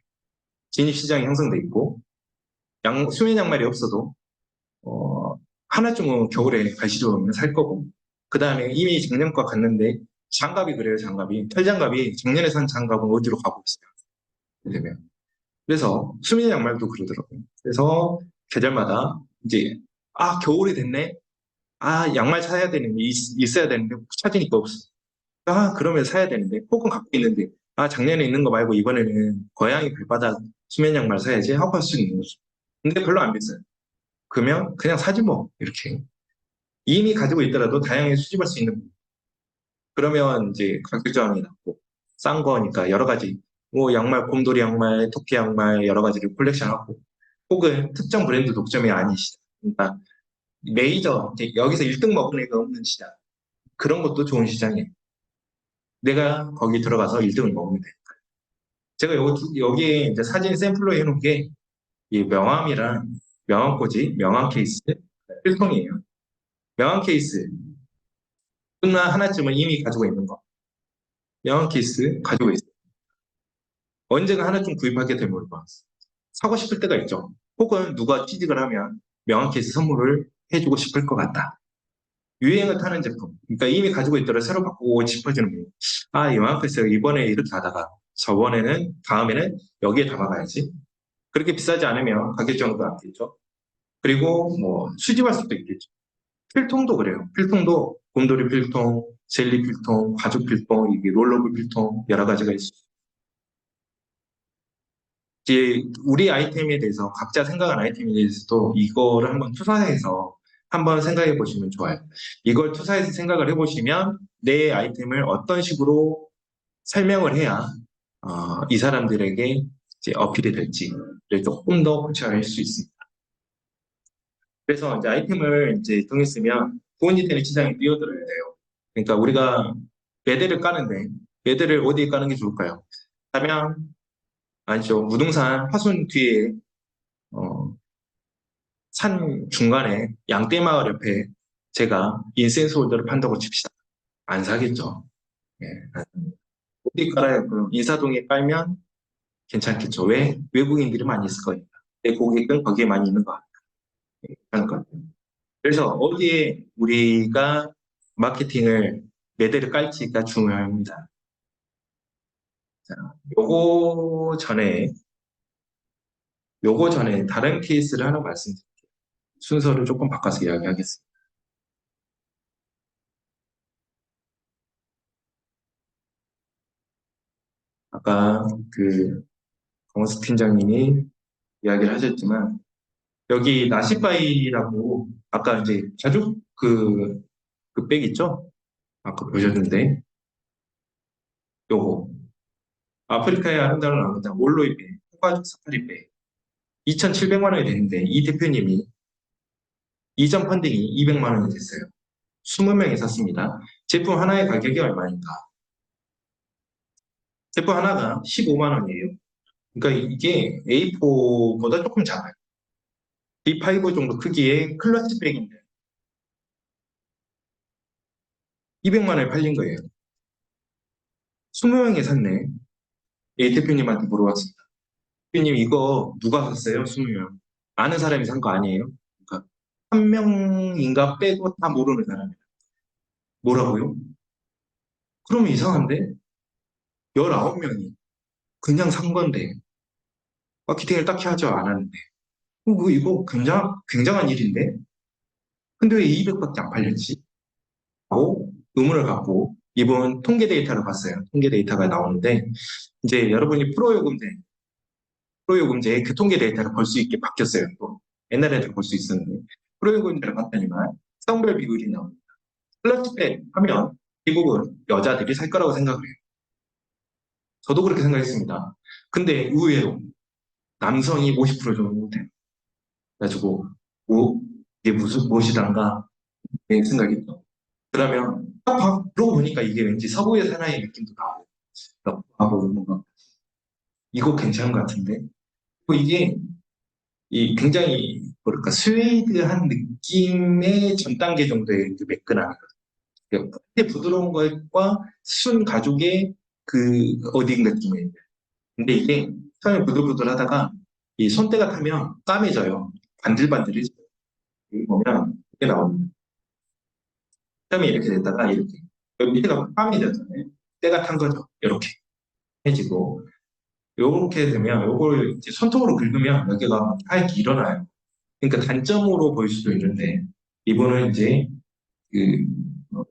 진입 시장이 형성돼 있고 수면 양말이 없어도 어, 하나쯤은 겨울에 가시적으로 오면 살 거고 그 다음에 이미 작년과 갔는데 장갑이 그래요. 장갑이 털장갑이 작년에 산 장갑은 어디로 가고 있어요. 예를 들면 그래서 수면 양말도 그러더라고요. 그래서 계절마다 이제 겨울이 됐네. 양말 사야 되는데 있어야 되는데 찾으니까 없어. 그러면 사야 되는데 혹은 갖고 있는데 작년에 있는 거 말고 이번에는 고양이 발바닥 수면 양말 사야지 하고 할 수 있는 거죠. 근데 별로 안 비싸요. 그러면 그냥 사지 뭐 이렇게 이미 가지고 있더라도 다양하게 수집할 수 있는 거예요. 그러면 이제 가격 저항이 낮고 싼 거니까 여러 가지 뭐 양말 곰돌이 양말 토끼 양말 여러 가지를 콜렉션하고 혹은 특정 브랜드 독점이 아니시다. 그러니까 메이저 여기서 1등 먹은 애가 없는 시장 그런 것도 좋은 시장이에요. 내가 거기 들어가서 1등을 먹으면 돼. 제가 여기에 이제 사진 샘플로 해놓은 게 이 명함이랑 명함꽂이, 명함 케이스, 필통이에요. 명함 케이스 하나쯤은 이미 가지고 있는 거. 명함 케이스 가지고 있어요. 언젠가 하나쯤 구입하게 되면 사고 싶을 때가 있죠. 혹은 누가 취직을 하면 명함 케이스 선물을 해주고 싶을 것 같다. 유행을 타는 제품. 그러니까 이미 가지고 있더라도 새로 바꾸고 싶어지는 거예요. 이 명함 케이스가 이번에 이렇게 하다가 다음에는 여기에 담아가야지. 그렇게 비싸지 않으면 가격 정도 안 되죠. 그리고 뭐 수집할 수도 있겠죠. 필통도 그래요. 필통도 곰돌이 필통, 젤리 필통, 가죽 필통, 이게 롤러블 필통 여러 가지가 있어요. 이제 우리 아이템에 대해서 각자 생각한 아이템에 대해서도 이거를 한번 투사해서 한번 생각해 보시면 좋아요. 이걸 투사해서 생각을 해보시면 내 아이템을 어떤 식으로 설명을 해야 이 사람들에게 이제 어필이 될지를 조금 더 구체화할 수 있습니다. 그래서 이제 아이템을 이제 통했으면 돈이 되는 시장에 뛰어들어야 돼요. 그러니까 우리가 매대를 까는데 매대를 어디에 까는 게 좋을까요? 하면 아니죠. 무등산 화순 뒤에 어, 산 중간에 양떼마을 옆에 제가 인센스 홀더를 판다고 칩시다. 안 사겠죠. 예. 어디 깔아요? 그럼 인사동에 깔면 괜찮겠죠. 왜? 외국인들이 많이 있을 거니까. 내 고객은 거기에 많이 있는 거 같아요. 그래서 어디에 우리가 마케팅을 매대를 깔지가 중요합니다. 자, 요거 전에, 요거 전에 다른 케이스를 하나 말씀드릴게요. 순서를 조금 바꿔서 이야기하겠습니다. 아까 그 강원수 팀장님이 이야기를 하셨지만 여기 나시바이라고 아까 이제 가죽 그 백 있죠? 아까 보셨는데 요거 아프리카의 아름다운 라구다 올로이 백, 호가죽 사파리 백 2,700만 원이 되는데 이 대표님이 이전 펀딩이 200만 원이 됐어요. 20명이 샀습니다. 제품 하나의 가격이 얼마인가? 제품 하나가 15만 원이에요. 그러니까 이게 A4보다 조금 작아요. B5 정도 크기의 클러치 백인데 200만 원에 팔린 거예요. 20명이 샀네. A 대표님한테 물어봤습니다. 대표님 이거 누가 샀어요? 20명. 아는 사람이 산 거 아니에요? 그러니까 한 명인가 빼고 다 모르는 사람이에요. 뭐라고요? 그러면 이상한데? 19명이 그냥 산 건데 마케팅을 딱히 하지 않았는데 이거 굉장한 일인데? 근데 왜 200밖에 안 팔렸지? 하고 의문을 갖고 이번 통계 데이터를 봤어요. 통계 데이터가 나오는데 이제 여러분이 프로요금제 그 통계 데이터를 볼 수 있게 바뀌었어요. 또 옛날에도 볼 수 있었는데 프로요금제를 봤더니만 성별 비율이 나옵니다. 플러스백 하면 대부분 여자들이 살 거라고 생각을 해요. 저도 그렇게 생각했습니다. 근데 의외로 남성이 50% 정도 돼요. 그래가지고 이게 무슨 무엇이단가 내 생각이죠. 그러면 그러고 보니까 이게 왠지 서구의 사나이 느낌도 나고 하고 뭔가 이거 괜찮은 것 같은데 이게 굉장히 뭐랄까 스웨이드한 느낌의 전 단계 정도의 그 매끈함 끝에 부드러운 것과 순 가죽의 그 어딘가쯤에. 근데 이게 처음에 부들부들하다가 이 손때가 타면 까매져요. 반들반들해져요. 여기 보면 이렇게 나옵니다. 처음에 이렇게 됐다가 이렇게. 여기 밑에가 까매졌잖아요. 때가 탄 거죠. 이렇게 해지고. 요렇게 되면 요걸 이제 손톱으로 긁으면 여기가 하얗게 일어나요. 그러니까 단점으로 보일 수도 있는데 이거는 이제 그 어,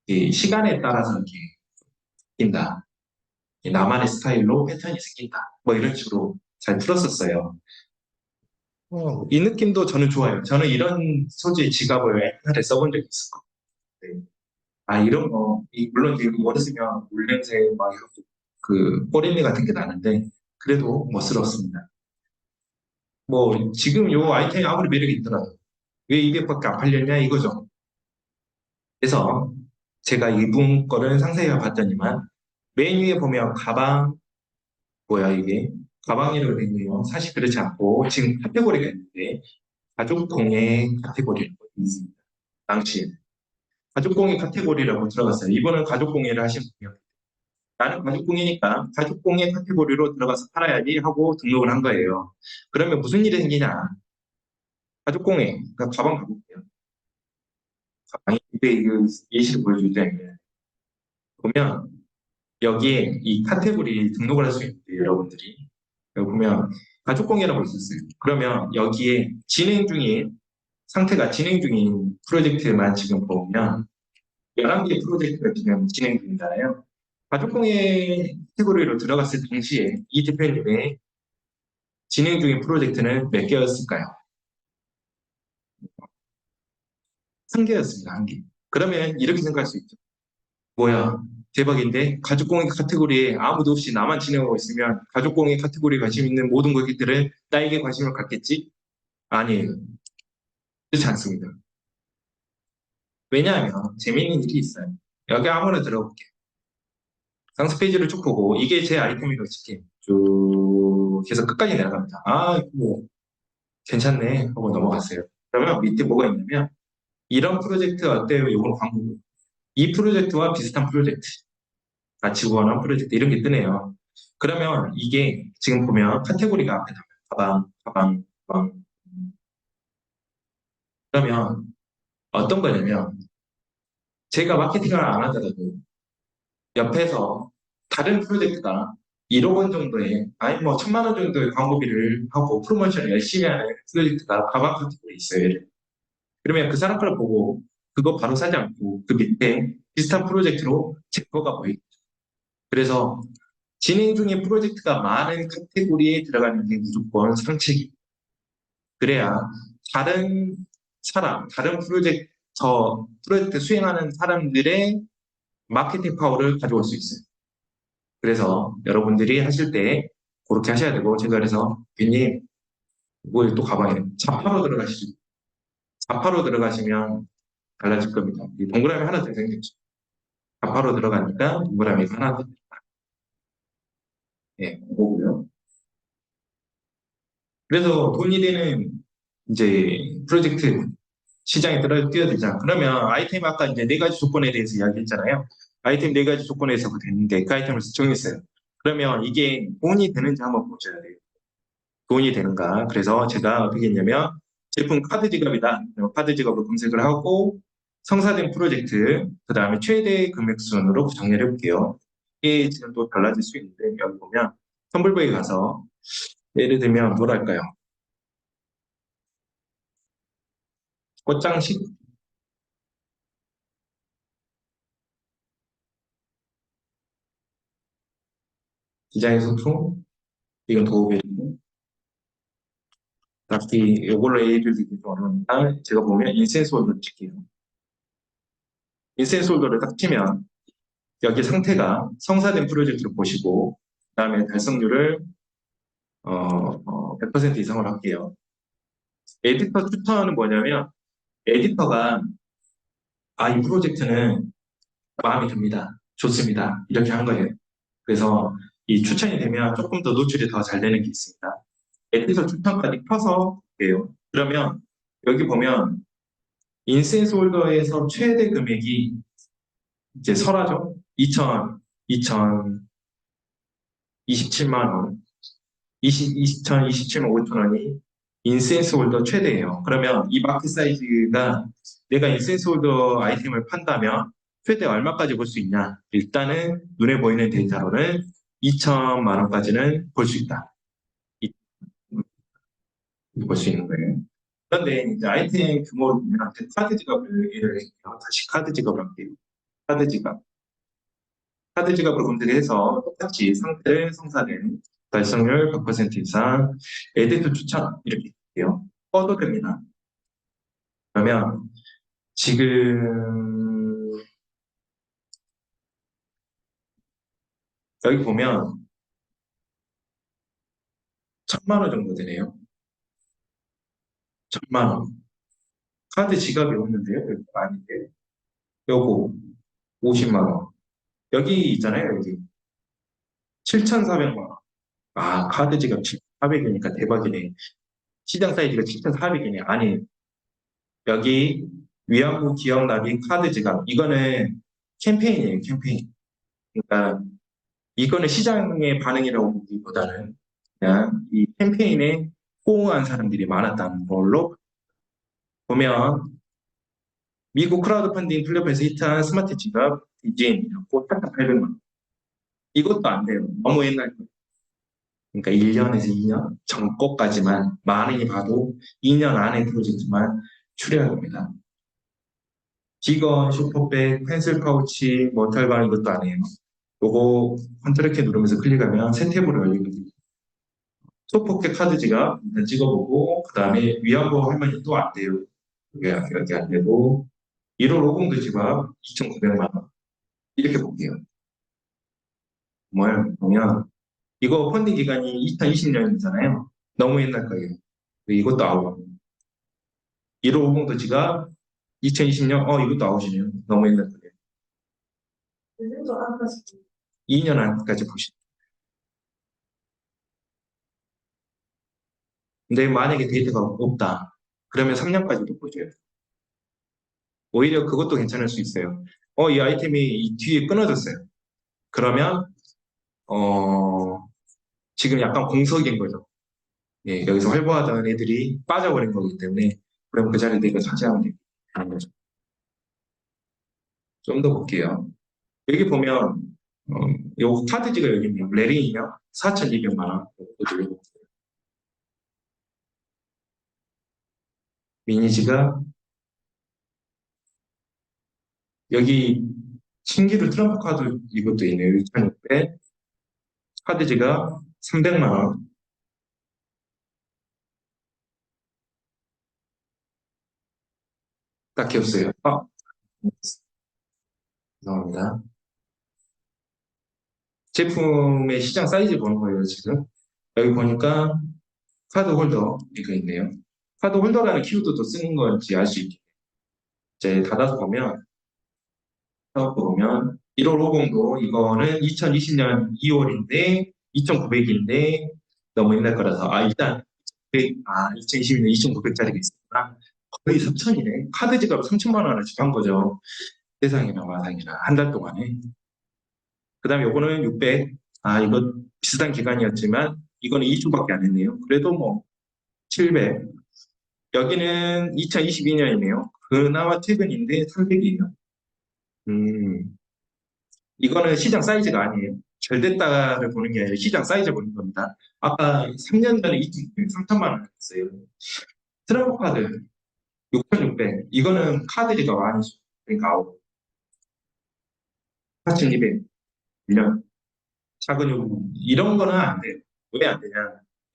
이 시간에 따라서 이렇게 바뀐다. 나만의 스타일로 패턴이 생긴다. 뭐 이런 식으로 잘 풀었었어요. 이 느낌도 저는 좋아요. 저는 이런 소재의 지갑을 옛날에 써본 적이 있었거든요. 이런 거, 물론 이게 오래 쓰면 물냄새, 막 이런 그 꼬리미 같은 게 나는데, 그래도 멋스럽습니다. 뭐, 지금 요 아이템이 아무리 매력이 있더라도, 왜 이게밖에 안 팔렸냐 이거죠. 그래서 제가 이분 거를 상세히 봤더니만, 맨 위에 보면 가방, 뭐야 이게? 가방이라고 되어 있네요. 사실 그렇지 않고, 지금 카테고리가 있는데, 가죽공예 카테고리가 있습니다. 당시에. 가죽공예 카테고리라고 들어갔어요. 이번은 가죽공예를 하신 분이요. 나는 가죽공예니까 가죽공예 카테고리로 들어가서 팔아야지 하고 등록을 한 거예요. 그러면 무슨 일이 생기냐? 가죽공예, 그러니까 가방 가볼게요. 가방이 이게 예시를 보여줄 때 보면 여기에 이 카테고리 등록을 할 수 있는데 여러분들이 여기 보면 가죽공예라고 있었어요. 그러면 여기에 진행 중인 상태가 진행 중인 프로젝트만 지금 보면 11개 프로젝트가 지금 진행 중이잖아요. 가족공예 카테고리로 들어갔을 당시에 이 대표님의 진행 중인 프로젝트는 몇 개였을까요? 한 개였습니다, 한 개. 그러면 이렇게 생각할 수 있죠. 뭐야, 대박인데? 가족공예 카테고리에 아무도 없이 나만 진행하고 있으면 가족공예 카테고리에 관심 있는 모든 고객들은 나에게 관심을 갖겠지? 아니에요. 그렇지 않습니다. 왜냐하면 재미있는 일이 있어요. 여기 아무나 들어볼게요. 상세 페이지를 쭉 보고 이게 제 아이템이라고 칠게요. 쭉 해서 끝까지 내려갑니다. 뭐 괜찮네 하고 넘어갔어요. 그러면 밑에 뭐가 있냐면 이런 프로젝트 어때요? 이건 광고고 이 프로젝트와 비슷한 프로젝트 같이 구원한 프로젝트 이런 게 뜨네요. 그러면 이게 지금 보면 카테고리가 앞에 나와요. 가방. 그러면 어떤 거냐면 제가 마케팅을 안 하더라도 옆에서 다른 프로젝트가 1억 원 정도의 아니 뭐 1,000만 원 정도의 광고비를 하고 프로모션을 열심히 하는 프로젝트가 가방 카테고리에 있어요. 그러면 그 사람 걸 보고 그거 바로 사지 않고 그 밑에 비슷한 프로젝트로 제 거가 보이죠. 그래서 진행 중인 프로젝트가 많은 카테고리에 들어가는 게 무조건 상책이. 그래야 다른 사람, 다른 프로젝트 수행하는 사람들의 마케팅 파워를 가져올 수 있어요. 그래서 여러분들이 하실 때 그렇게 하셔야 되고 제가 그래서 괜히 뭐 또 가방에 자파로 들어가시죠. 자파로 들어가시면 달라질 겁니다. 이 동그라미 하나 더 생겼죠. 자파로 들어가니까 동그라미가 하나 더. 예, 그거고요. 그래서 돈이 되는 이제 프로젝트 시장에 뛰어들자. 그러면 아이템 아까 이제 네 가지 조건에 대해서 이야기했잖아요. 아이템 네 가지 조건에서 됐는데 그 아이템을 정했어요. 그러면 이게 돈이 되는지 한번 보셔야 돼요. 돈이 되는가. 그래서 제가 어떻게 했냐면 제품 카드 지갑이다. 카드 지갑으로 검색을 하고 성사된 프로젝트, 그 다음에 최대 금액 순으로 정리를 해볼게요. 이게 지금 또 달라질 수 있는데 여기 보면 텀블벅에 가서 예를 들면 뭐랄까요? 꽃장식 디자인 소품 이건 도구이고 딱히 이걸로 예를 들기 좀 어려우니까 제가 보면 인센스 홀더를 칠게요. 인센스 홀더를 딱 치면 여기 상태가 성사된 프로젝트를 보시고 그다음에 달성률을 100% 이상으로 할게요. 에디터 추천은 뭐냐면 에디터가 이 프로젝트는 마음에 듭니다. 좋습니다. 이렇게 한 거예요. 그래서 이 추천이 되면 조금 더 노출이 더 잘 되는 게 있습니다. 에디터 추천까지 펴서 해요. 그러면 여기 보면 인센스 홀더에서 최대 금액이 이제 설하죠. 2027만 원, 2027만 5천 원이 인센스 홀더 최대예요. 그러면 이 마켓 사이즈가 내가 인센스 홀더 아이템을 판다면 최대 얼마까지 볼 수 있냐? 일단은 눈에 보이는 데이터로는 2천만 원까지는 볼 수 있다. 볼 수 있는 거예요. 그런데 이제 아이템 규모를 보면 카드 지갑을 예를 들면 다시 카드 지갑을 할게요. 카드 지갑. 카드 지갑으로 검색해서 똑같이 상태를 성사된 달성률 100% 이상 에디트 추천 이렇게 할게요. 꺼도 됩니다. 그러면 지금 여기 보면 1,000만 원 정도 되네요. 1,000만 원. 카드 지갑이 없는데요. 여기 아닌데. 요거 50만 원. 여기 있잖아요. 여기 7,400만 원. 아, 카드 지갑 7,400이니까 대박이네. 시장 사이즈가 7,400이네. 아니, 여기 위안부 기업 납입 카드 지갑. 이거는 캠페인이에요, 캠페인. 그러니까 이거는 시장의 반응이라고 보기보다는 그냥 이 캠페인에 호응한 사람들이 많았다는 걸로 보면 미국 크라우드 펀딩 플랫폼에서 히트한 스마트 지갑 디즈인이었고 8,800만 원. 이것도 안 돼요. 너무 옛날 거. 그러니까 1년에서 2년 전 거까지만 많이 봐도 2년 안에 프로젝트만 추려야 됩니다. 직원, 슈퍼백, 펜슬 파우치, 머탈방 이것도 아니에요. 요거 컨트롤 키 누르면서 클릭하면 새 탭으로 열리거든요. 소포켓 카드 지갑 일단 찍어보고 그 다음에 위안부 할머니 또 안 돼요. 여기 안 되고 1월 50도 지갑 2,900만 원 이렇게 볼게요. 뭘 보면 이거 펀딩 기간이 2020년이잖아요. 너무 옛날 거예요. 이것도 아웃. 1월 50도 지갑 2020년 이것도 아웃이네요. 너무 옛날 거예요. 요즘도 안 가서 2년 안까지 보시죠. 근데 만약에 데이터가 없다. 그러면 3년까지도 보셔야 돼요. 오히려 그것도 괜찮을 수 있어요. 이 아이템이 이 뒤에 끊어졌어요. 그러면 지금 약간 공석인 거죠. 예, 여기서 활보하던 애들이 빠져버린 거기 때문에 그럼 그 자리에 내가 차지하면 되는 거죠. 좀 더 볼게요. 여기 보면 요 카드지가 여기 있네요. 레링이요. 4,200만 원. 이것도 눌러볼게요. 미니지가 여기 신기루 트럼프 카드 이것도 있네요. 6,600. 카드지가 300만 원. 딱히 없어요. 죄송합니다. 제품의 시장 사이즈 보는 거예요, 지금. 여기 보니까 카드 홀더 이거 있네요. 카드 홀더라는 키워드도 쓰는 건지 알 수 있게. 이제 닫아서 보면, 1월 50도 이거는 2020년 2월인데 2,900인데 너무 옛날 거라서 일단 2022년 2,900짜리가 있었구나. 거의 3,000이네. 카드 지갑 3천만 원어치 한 거죠. 세상이나 마상이나 한 달 동안에. 그 다음에 요거는 600. 이거 비슷한 기간이었지만 이거는 2주밖에 안 했네요. 그래도 뭐 700. 여기는 2022년이네요. 그나마 최근인데 300이에요. 이거는 시장 사이즈가 아니에요. 잘 됐다를 보는 게 아니라 시장 사이즈 보는 겁니다. 아까 3년 전에 3천만 원 했어요. 트럼프 카드 6,600. 이거는 카드리가 많이죠. 그러니까 4,200. 1년. 작은 요금. 이런 거는 안 돼요. 왜 안 되냐.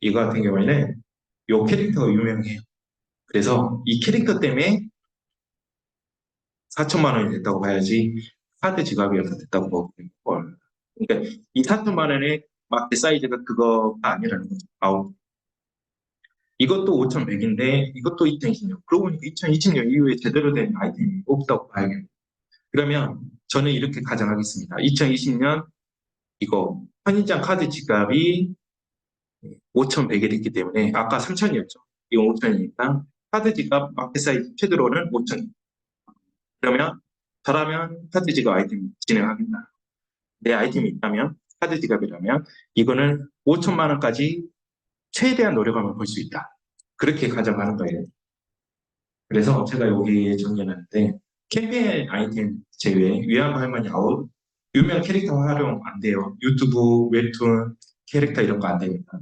이거 같은 경우에는 요 캐릭터가 유명해요. 그래서 이 캐릭터 때문에 4천만 원이 됐다고 봐야지 카드 지갑이어서 됐다고 보는 걸. 그러니까 이 4천만 원의 마켓 사이즈가 그거가 아니라는 거죠. 이것도 5,100인데 이것도 2020년. 그러고 보니까 2020년 이후에 제대로 된 아이템이 없다고 봐야겠네요. 그러면 저는 이렇게 가정하겠습니다. 2020년 이거 편의점 카드 지갑이 5,100이 됐기 때문에 아까 3,000이었죠. 이건 5,000이니까 카드 지갑 마켓 사이즈 최대로는 5,000. 그러면 저라면 카드 지갑 아이템 진행하겠다. 내 아이템이 있다면, 카드 지갑이라면, 이거는 5천만 원까지 최대한 노력하면 벌 수 있다. 그렇게 가져가는 거예요. 그래서 제가 여기 정리해놨는데, 캠페인 아이템 제외, 위안부 할머니 아웃, 유명 캐릭터 활용 안 돼요. 유튜브, 웹툰, 캐릭터 이런 거 안 되니까.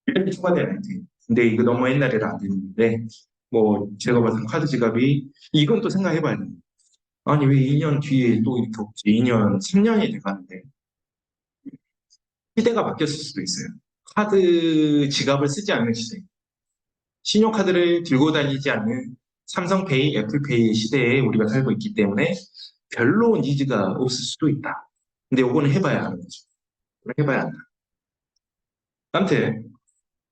이렇게 추가된 아이템. 근데 이거 너무 옛날에는 안 되는데, 뭐, 제가 봤을 때 카드 지갑이, 이건 또 생각해봐야 돼요. 아니, 왜 2년 뒤에 또 이렇게 없지? 2년, 3년이 돼가는데, 시대가 바뀌었을 수도 있어요. 카드 지갑을 쓰지 않는 시대. 신용카드를 들고 다니지 않는 삼성페이, 애플페이 시대에 우리가 살고 있기 때문에 별로 니즈가 없을 수도 있다. 근데 요거는 해봐야 하는 거죠. 해봐야 한다. 아무튼,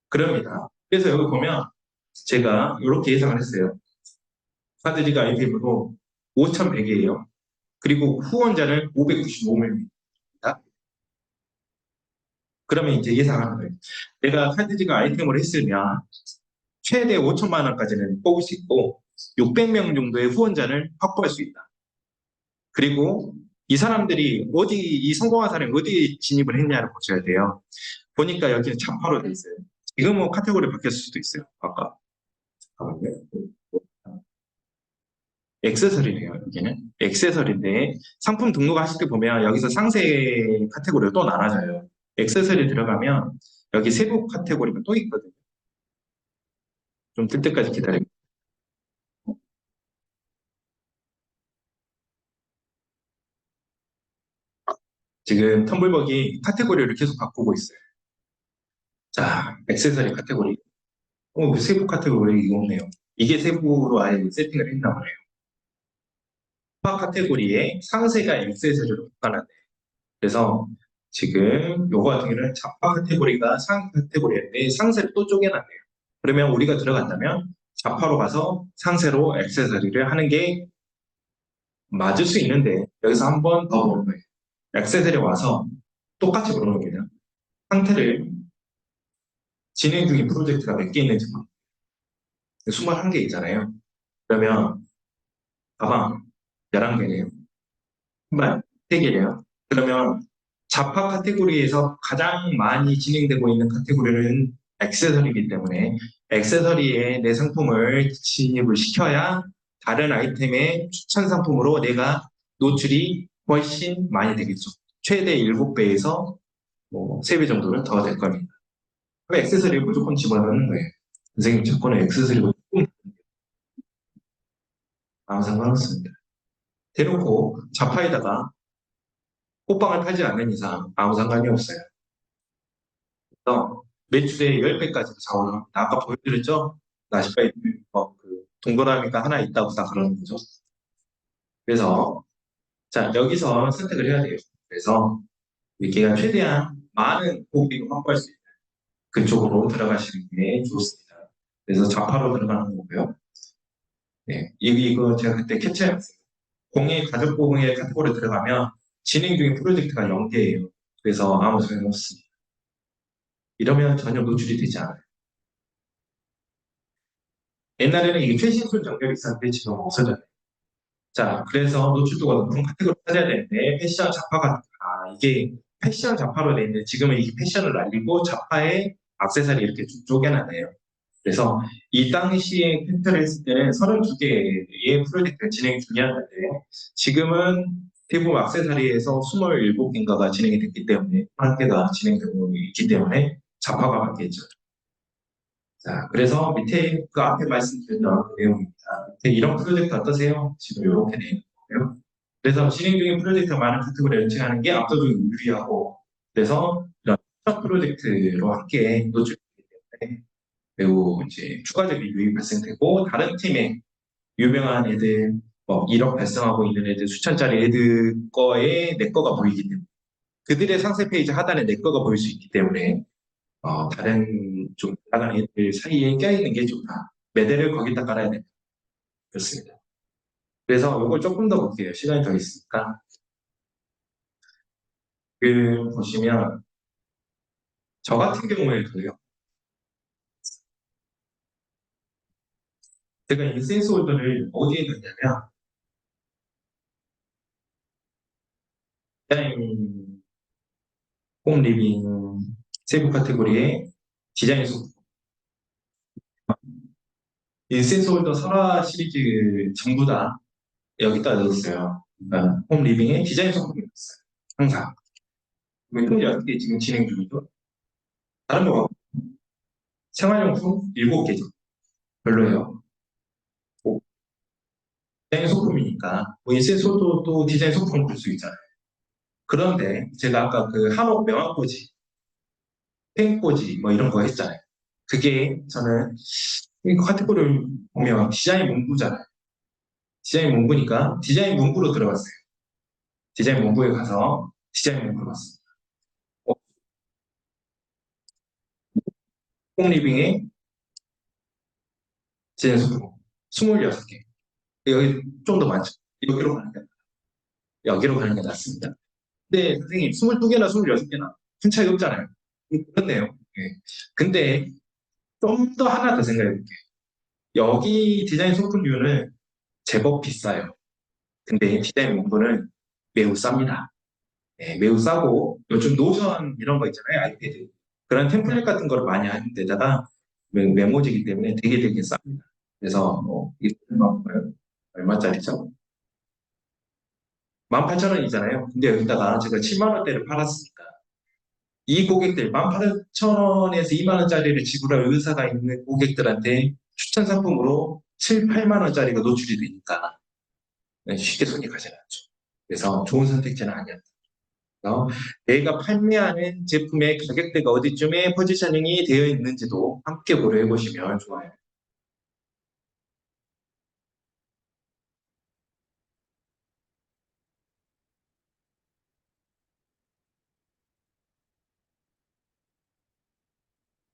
그럽니다. 그래서 여기 보면 제가 이렇게 예상을 했어요. 카드지가 아이템으로 5,100이에요. 그리고 후원자는 595명입니다. 그러면 이제 예상하는 거예요. 내가 카드지가 아이템을 했으면 최대 5천만 원까지는 뽑을 수 있고 600명 정도의 후원자를 확보할 수 있다. 그리고 이 사람들이 어디 이 성공한 사람이 어디에 진입을 했냐를 보셔야 돼요. 보니까 여기는 자파로 돼 있어요. 지금은 카테고리 바뀌었을 수도 있어요. 아까 잠깐만요. 액세서리네요. 여기는 액세서리인데 상품 등록하실 때 보면 여기서 상세 카테고리가 또 나눠져요. 액세서리 들어가면 여기 세부 카테고리가 또 있거든요. 좀 뜰 때까지 기다리고. 지금 텀블벅이 카테고리를 계속 바꾸고 있어요. 자, 액세서리 카테고리. 세부 카테고리 이거 없네요. 이게 세부로 아예 세팅을 했나 보네요. 파 카테고리에 상세가 액세서리로 바꿔놨네요. 그래서 지금 요거 같은 경우는 자파 카테고리가 상 카테고리인데 상세를 또 쪼개놨네요. 그러면 우리가 들어간다면 자파로 가서 상세로 액세서리를 하는 게 맞을 수 있는데 여기서 한 번 더 보는 거예요. 액세서리 와서 똑같이 보는 겁니다. 상태를 진행 중인 프로젝트가 몇 개 있는지 21개 있잖아요. 그러면 가방 11개네요. 신발 3개네요. 그러면 자파 카테고리에서 가장 많이 진행되고 있는 카테고리는 액세서리이기 때문에 액세서리에 내 상품을 진입을 시켜야 다른 아이템의 추천 상품으로 내가 노출이 훨씬 많이 되겠죠. 최대 7배에서 뭐 3배 정도는 더 될 겁니다. 그럼 액세서리를 무조건 집어넣는 거예요. 선생님, 조건은 액세서리가 조금 아무 상관없습니다. 대놓고 자파에다가 호빵을 팔지 않는 이상 아무 상관이 없어요. 그래서 매출의 10배까지 자원을 합니다. 아까 보여드렸죠? 나시바이 동그라미가 하나 있다고 다 그러는 거죠. 그래서 자 여기서 선택을 해야 돼요. 그래서 이렇게 최대한 많은 고객을 확보할 수 있는 그쪽으로 들어가시는 게 좋습니다. 그래서 좌파로 들어가는 거고요. 네, 이거 제가 그때 캡처해놨어요. 공예 가족 보험의 카테고리에 들어가면 진행 중인 프로젝트가 0개예요. 그래서 아무 소용 없습니다. 이러면 전혀 노출이 되지 않아요. 옛날에는 이게 최신술 정렬이 있었는데 지금 없어졌네요. 자, 그래서 노출도가 높은 카테고리 찾아야 되는데 패션 잡화가 이게 패션 잡화로 돼 있는데 지금은 이게 패션을 날리고 잡화에 액세서리 이렇게 쭉 쪼개놨네요. 그래서 이 당시에 캡처를 했을 때는 32개의 프로젝트가 진행 중이었는데 지금은 대부분 액세서리에서 27개인가가 진행이 됐기 때문에 1개가 진행되고 있기 때문에 잡화가 바뀌었죠. 자, 그래서 밑에 그 앞에 말씀드렸던 그 내용입니다. 밑에 이런 프로젝트 어떠세요? 지금 이렇게 되어 있는 거고요. 그래서 진행 중인 프로젝트가 많은 카테고리를 런칭하는 게 압도적으로 유리하고, 그래서 이런 추적 프로젝트로 함께 노출되기 때문에 매우 이제 추가적인 유익이 발생되고, 다른 팀의 유명한 애들, 뭐 1억 발생하고 있는 애들, 수천짜리 애들 거에 내 거가 보이기 때문에, 그들의 상세 페이지 하단에 내 거가 보일 수 있기 때문에 다른 좀 나간 애들 사이에 껴있는 게 좋다. 매대를 거기다 깔아야 된다. 그렇습니다. 그래서 이걸 조금 더 볼게요. 시간이 더 있으니까. 보시면 저 같은 경우에도요. 제가 인센스 홀더를 어디에 넣냐면 디자인, 홈 리빙 세부 카테고리에 디자인 소품, 인센스 홀더 설화 시리즈 전부 다 여기다 넣었어요. 그러니까 홈 리빙에 디자인 소품이 있어요. 항상. 또 6개 지금 진행 중이고, 다른 거 생활용품 7개죠. 별로예요. 뭐, 디자인 소품이니까, 뭐 인센스 홀더도 디자인 소품을 볼 수 있잖아요. 그런데 제가 아까 그 한옥 명암꽂이, 펜꽂이 뭐 이런 거 했잖아요. 그게 저는 이 카테고리를 보면 디자인 문구잖아요. 디자인 문구니까 디자인 문구로 들어갔어요. 디자인 문구에 가서 디자인 문구로 봤습니다. 홈리빙에 디자인 소품 26개. 여기 좀 더 많죠. 여기로 가는 게 낫습니다. 근데 선생님 22개나 26개나 큰 차이 없잖아요. 그렇네요. 예. 근데 좀 더 하나 더 생각해 볼게요. 여기 디자인 소품류는 제법 비싸요. 근데 디자인 문구는 매우 쌉니다. 네, 매우 싸고 요즘 노션 이런 거 있잖아요. 아이패드. 그런 템플릿 같은 걸 많이 하는 데다가 메모지기 때문에 되게 쌉니다. 그래서 이게 얼마짜리죠? 18,000원이잖아요. 근데 여기다가 제가 7만 원대를 팔았으니까 이 고객들 18,000원에서 2만 원짜리를 지불할 의사가 있는 고객들한테 추천 상품으로 7, 8만 원짜리가 노출이 되니까 쉽게 손이 가지 않죠. 그래서 좋은 선택지는 아니었다. 내가 판매하는 제품의 가격대가 어디쯤에 포지셔닝이 되어 있는지도 함께 고려해 보시면 좋아요.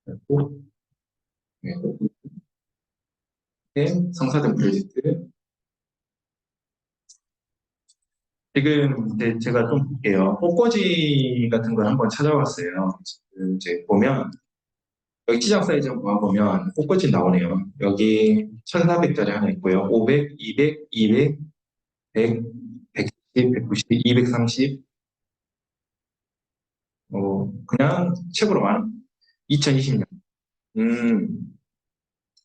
그리고 성사된 프로젝트. 지금 이제 제가 좀 볼게요. 꽃꽂이 같은 걸 한번 찾아봤어요. 지금 이제 보면 여기 시장 사이즈 한번 모아보면 꽃꽂이 나오네요. 여기 1,400짜리 하나 있고요. 500, 200, 200, 100, 110, 190, 230. 그냥 책으로 만 2020년.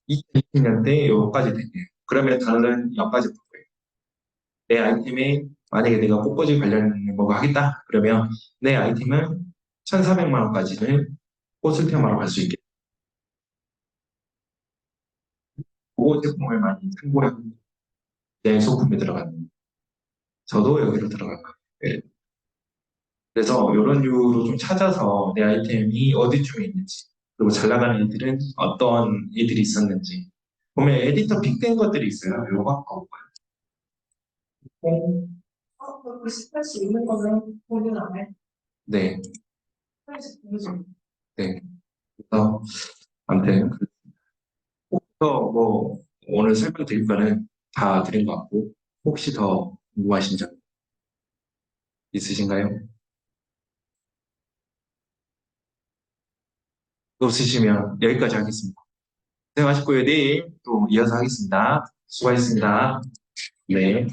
2020년대 요까지 됐네요. 그러면 다른 여기까지 볼 거예요. 내 아이템에 만약에 내가 꽃꽂이 관련 뭐가 하겠다. 그러면 내 아이템은 1,400만 원까지는 꽃을 테마로 갈 수 있게. 그 제품을 많이 참고하고 내 소품에 들어가는. 저도 여기로 들어갈 거예요. 네. 그래서 이런 류로 좀 찾아서 내 아이템이 어디쯤에 있는지, 그리고 잘 나가는 애들은 어떤 애들이 있었는지. 보면 에디터 픽된 것들이 있어요. 요거 어, 그 비슷할 수 있는 거는 본인 안에 네, 사이즈 보여줘. 네. 그래서 아무튼 그래서 뭐 오늘 설명드릴 거는 다 드린 것 같고 혹시 더 궁금하신 점 있으신가요? 없으시면 여기까지 하겠습니다. 고생하셨고요. 내일 또 이어서 하겠습니다. 수고하셨습니다. 네.